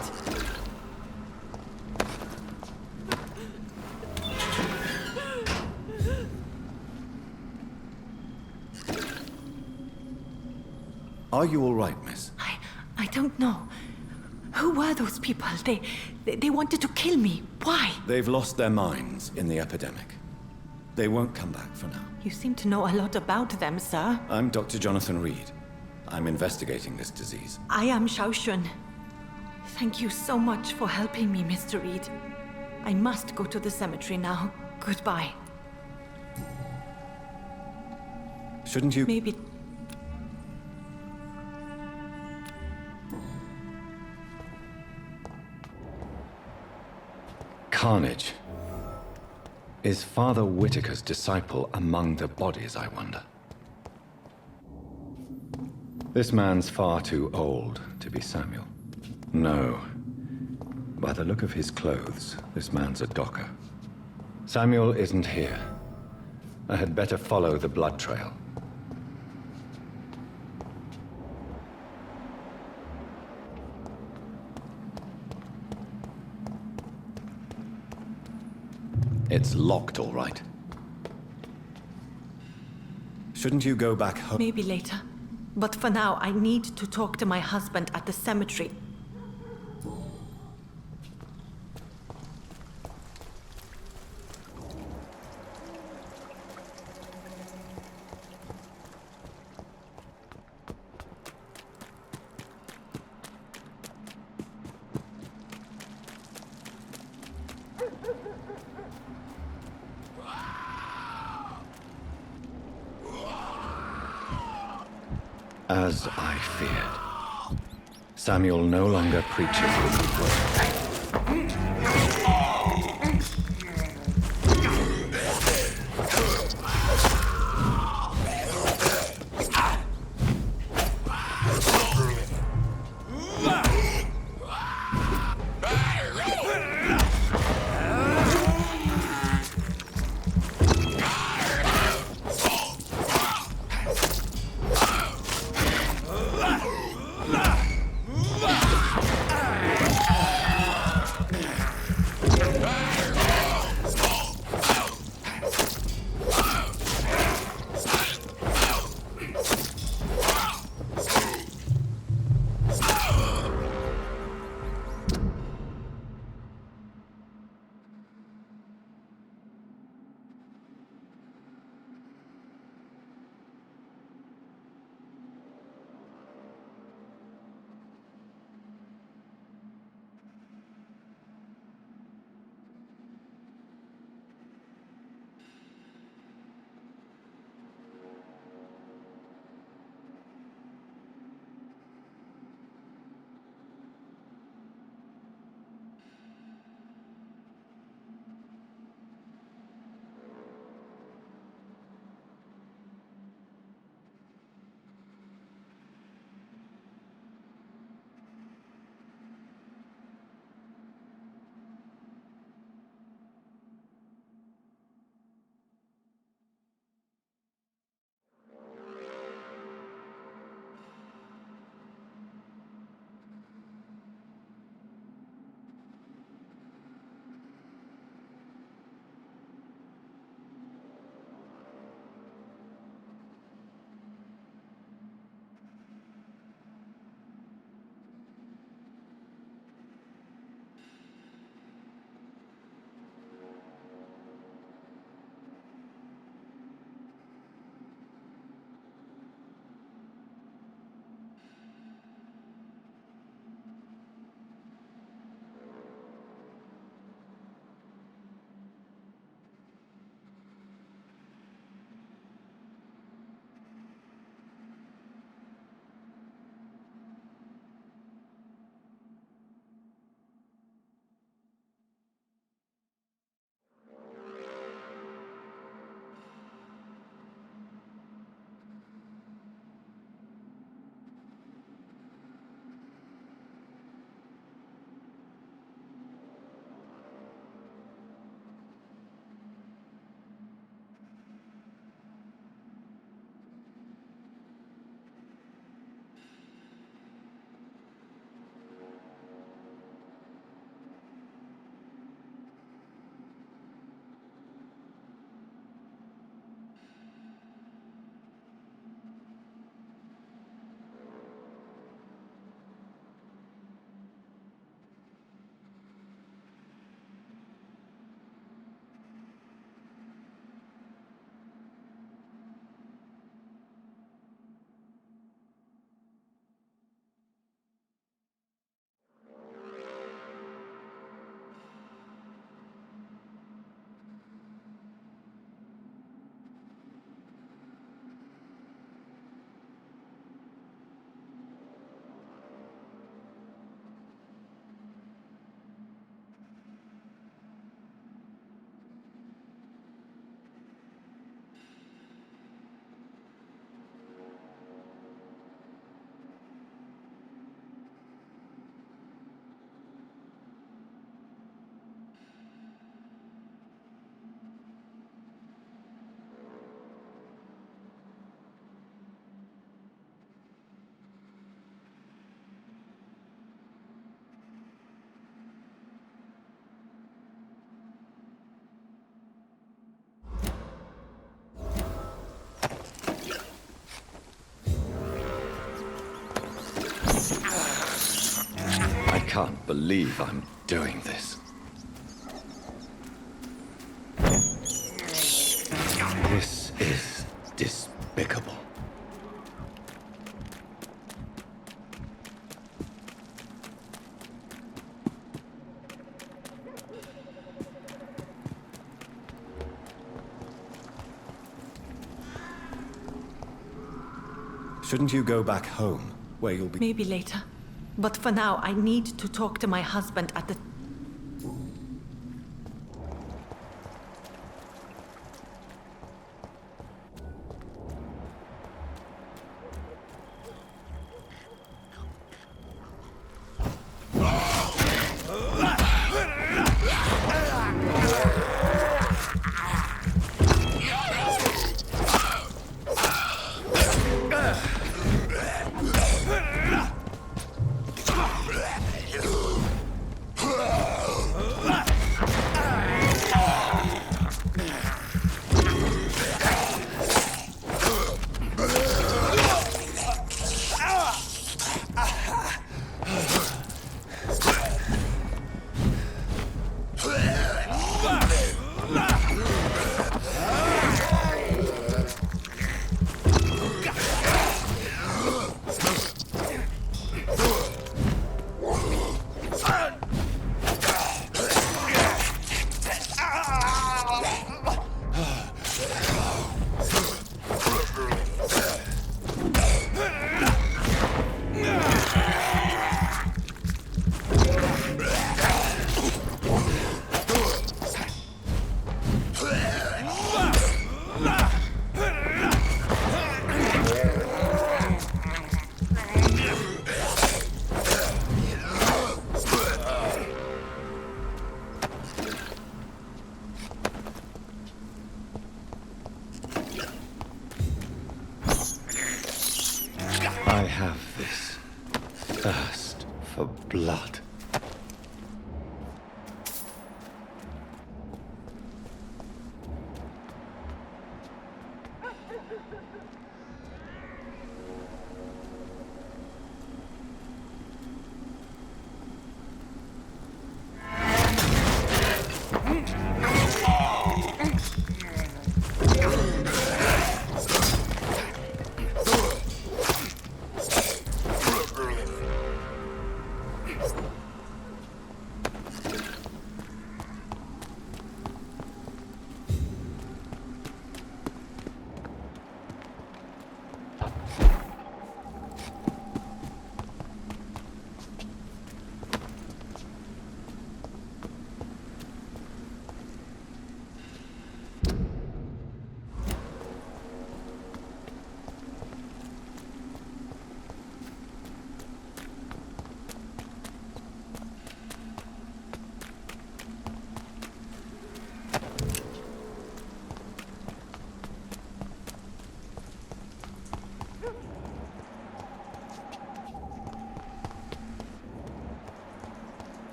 Are you all right, miss? I don't know. Who were those people? They wanted to kill me. Why? They've lost their minds in the epidemic. They won't come back for now. You seem to know a lot about them, sir. I'm Dr. Jonathan Rid. I'm investigating this disease. I am Xiaoxun. Thank you so much for helping me, Mr. Reed. I must go to the cemetery now. Goodbye. Shouldn't you... Maybe... Carnage. Is Father Whitaker's disciple among the bodies, I wonder? This man's far too old to be Samuel. No. By the look of his clothes, this man's a docker. Samuel isn't here. I had better follow the blood trail. It's locked, all right. Shouldn't you go back home? Maybe later. But for now, I need to talk to my husband at the cemetery. As I feared. Samuel no longer preaches the good word. can't believe I'm doing this. This is despicable. Shouldn't you go back home, where you'll be— Maybe later. But for now, I need to talk to my husband at the... I have this thirst for blood.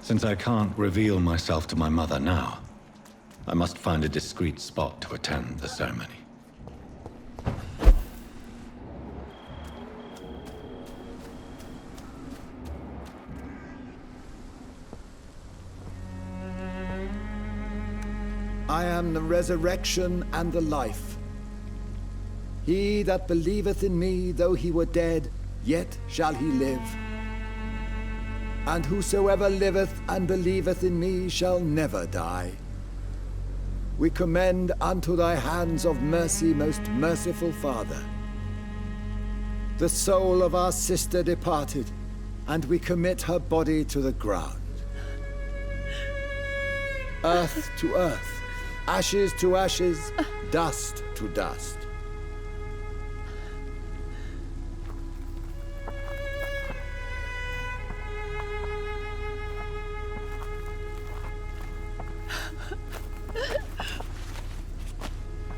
Since I can't reveal myself to my mother now, I must find a discreet spot to attend the ceremony. I am the resurrection and the life. He that believeth in me, though he were dead, yet shall he live. And whosoever liveth and believeth in me shall never die. We commend unto thy hands of mercy, most merciful Father, the soul of our sister departed, and we commit her body to the ground. Earth to earth, ashes to ashes, dust to dust.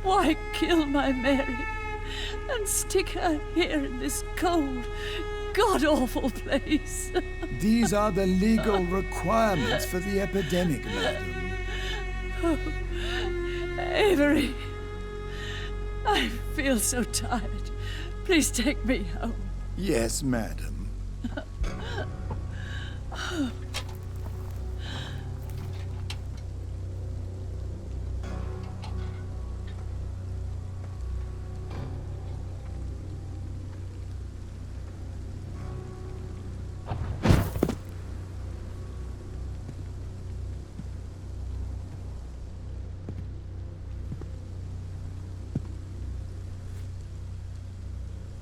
Why kill my Mary? and stick her here in this cold, god-awful place. These are the legal requirements for the epidemic, madam. Oh, Avery, I feel so tired. Please take me home. Yes, madam.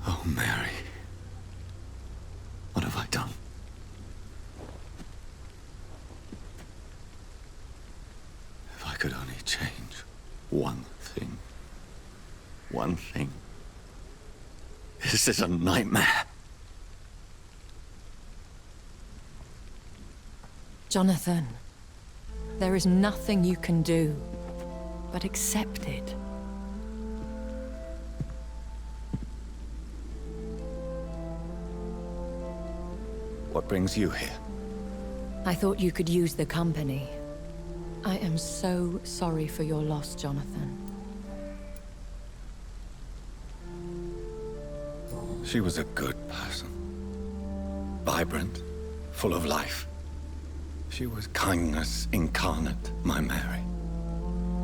Oh, Mary. What have I done? If I could only change one thing. One thing. This is a nightmare. Jonathan, there is nothing you can do but accept it. What brings you here? I thought you could use the company. I am so sorry for your loss, Jonathan. She was a good person. Vibrant, full of life. She was kindness incarnate, my Mary.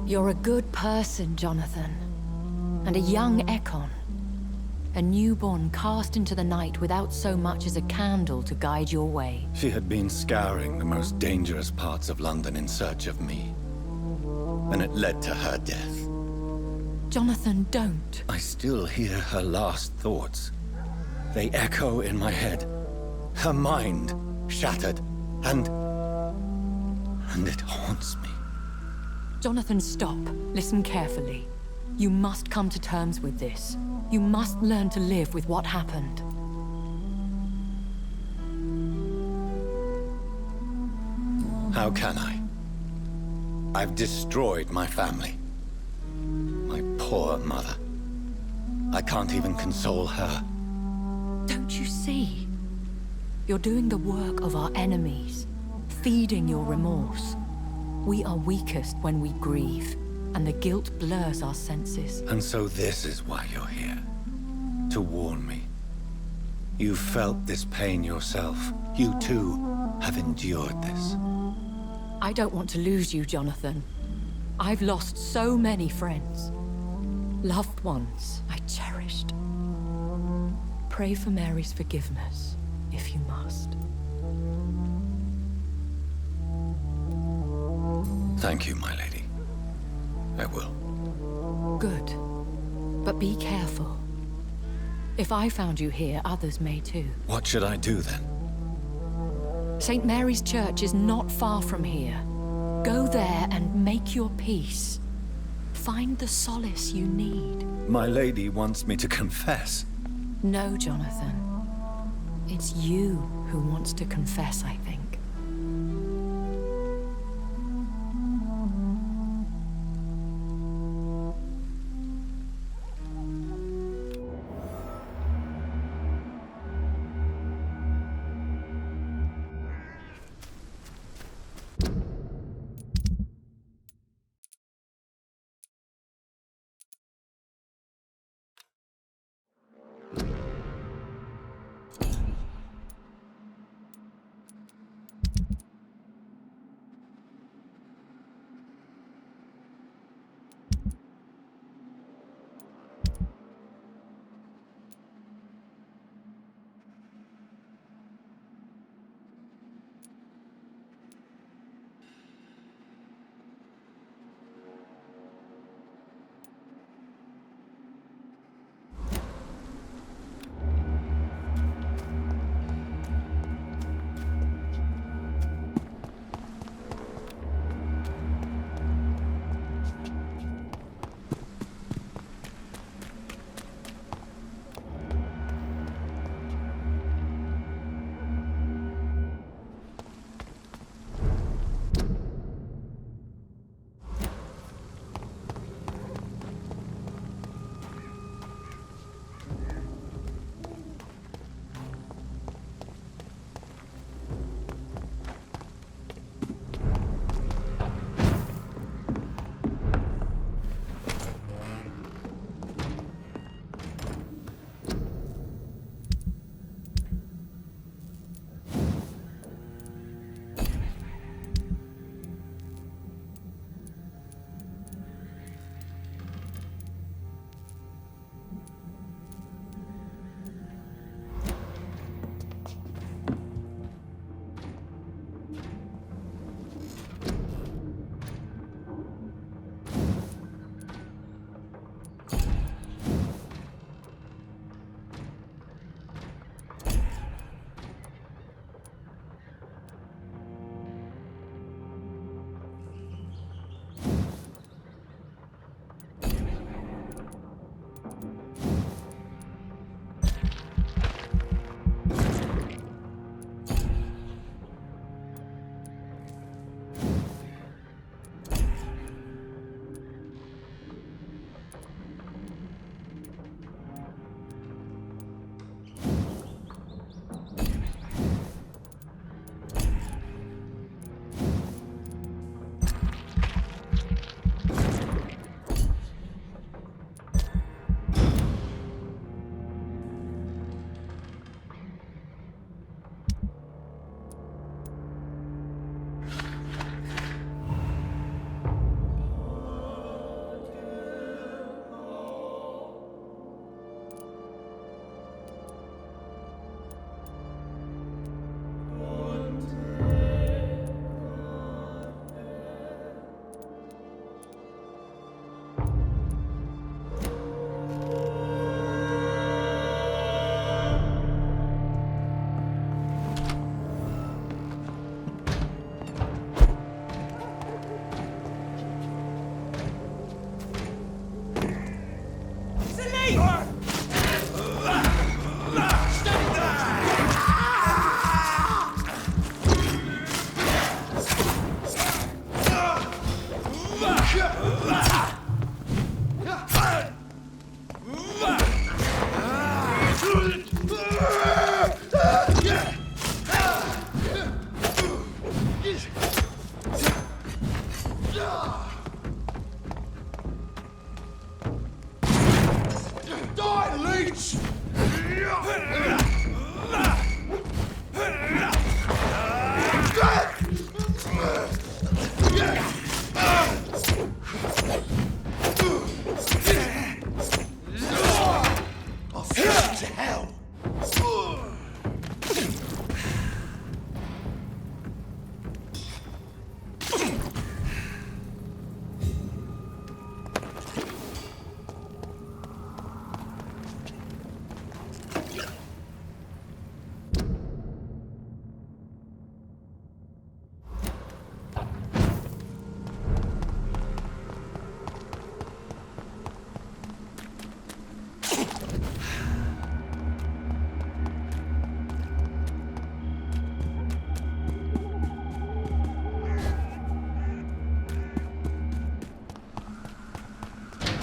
You're a good person, Jonathan. And a young Ekon. A newborn cast into the night without so much as a candle to guide your way. She had been scouring the most dangerous parts of London in search of me. And it led to her death. Jonathan, don't. I still hear her last thoughts. They echo in my head. Her mind shattered, and it haunts me. Jonathan, stop. Listen carefully. You must come to terms with this. You must learn to live with what happened. How can I? I've destroyed my family. My poor mother. I can't even console her. Don't you see? You're doing the work of our enemies, feeding your remorse. We are weakest when we grieve, and the guilt blurs our senses. And so this is why you're here. To warn me. You felt this pain yourself. You too have endured this. I don't want to lose you, Jonathan. I've lost so many friends. Loved ones I cherished. Pray for Mary's forgiveness, if you must. Thank you, my lady. I will. Good. But be careful. If I found you here, others may too. What should I do then? St. Mary's Church is not far from here. Go there and make your peace. Find the solace you need. My lady wants me to confess. No, Jonathan. It's you who wants to confess, I think.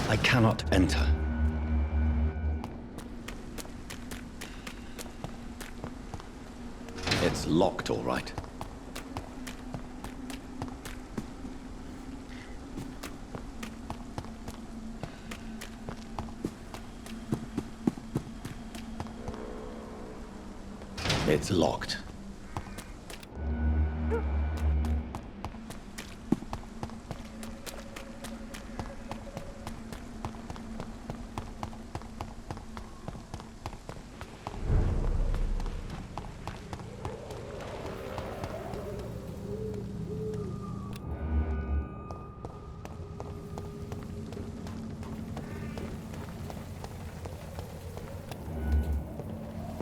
I cannot enter. It's locked, all right. It's locked.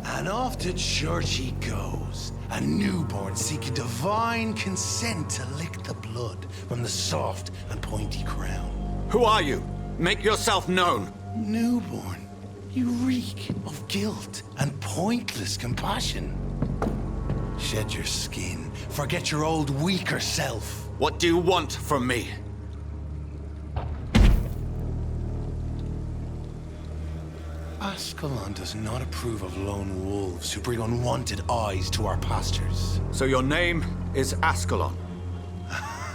And off to church he goes, a newborn seeking divine consent to lick the blood from the soft and pointy crown. Who are you? Make yourself known. Newborn, you reek of guilt and pointless compassion. Shed your skin, forget your old weaker self. What do you want from me? Ascalon does not approve of lone wolves who bring unwanted eyes to our pastures. So your name is Ascalon?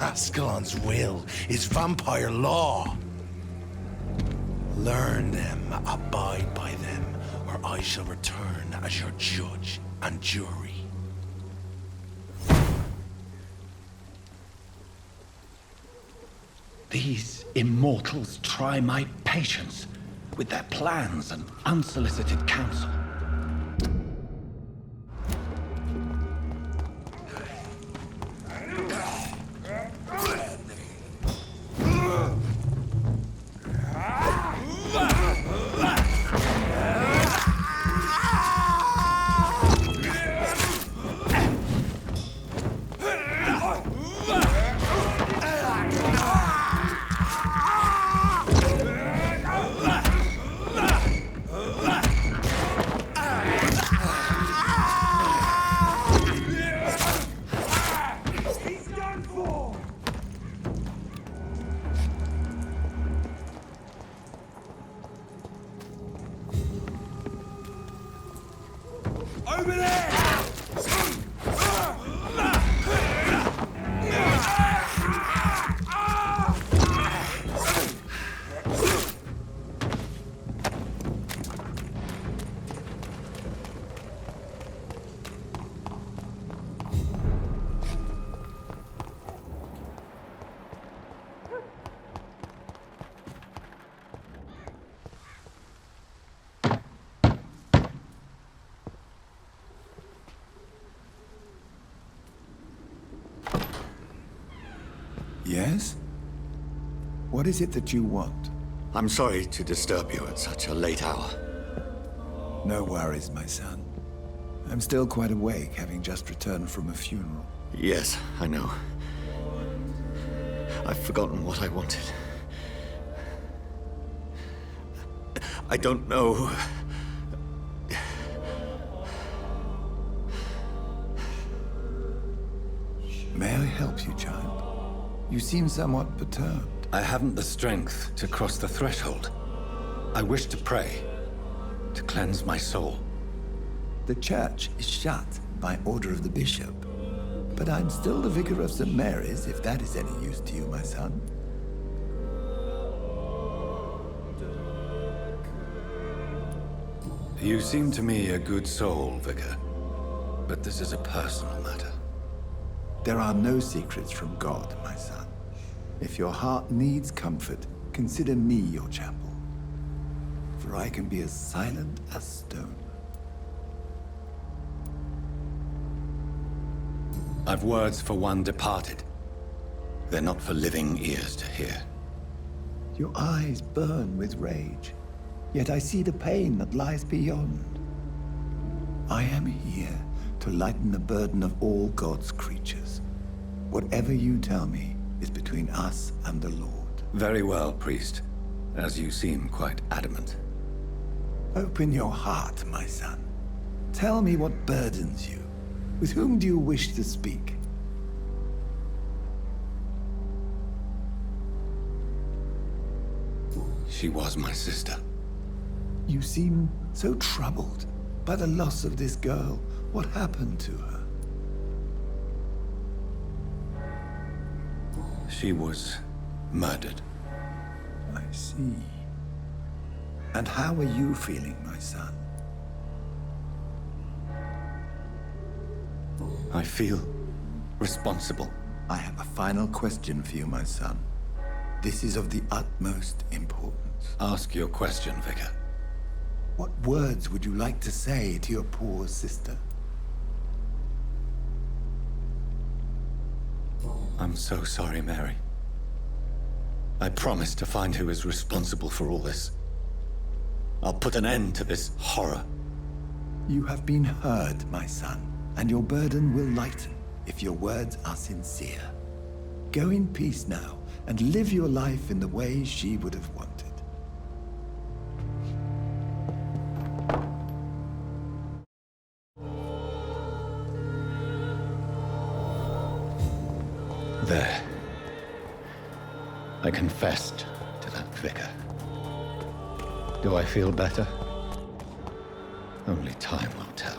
Ascalon's will is vampire law. Learn them, abide by them, or I shall return as your judge and jury. These immortals try my patience with their plans and unsolicited counsel. Over there! Yes? What is it that you want? I'm sorry to disturb you at such a late hour. No worries, my son. I'm still quite awake, having just returned from a funeral. Yes, I know. I've forgotten what I wanted. I don't know. May I help you, child? You seem somewhat perturbed. I haven't the strength to cross the threshold. I wish to pray, to cleanse my soul. The church is shut by order of the bishop. But I'm still the vicar of St. Mary's, if that is any use to you, my son. You seem to me a good soul, Vicar. But this is a personal matter. There are no secrets from God, my son. If your heart needs comfort, consider me your chapel. For I can be as silent as stone. I've words for one departed. They're not for living ears to hear. Your eyes burn with rage, yet I see the pain that lies beyond. I am here to lighten the burden of all God's creatures. Whatever you tell me is between us and the Lord. Very well, priest, as you seem quite adamant. Open your heart, my son. Tell me what burdens you. With whom do you wish to speak? She was my sister. You seem so troubled by the loss of this girl. What happened to her? She was murdered. I see. And how are you feeling, my son? I feel responsible. I have a final question for you, my son. This is of the utmost importance. Ask your question, Vicar. What words would you like to say to your poor sister? I'm so sorry, Mary. I promise to find who is responsible for all this. I'll put an end to this horror. You have been heard, my son, and your burden will lighten if your words are sincere. Go in peace now, and live your life in the way she would have wanted. There. I confessed to that vicar. Do I feel better? Only time will tell.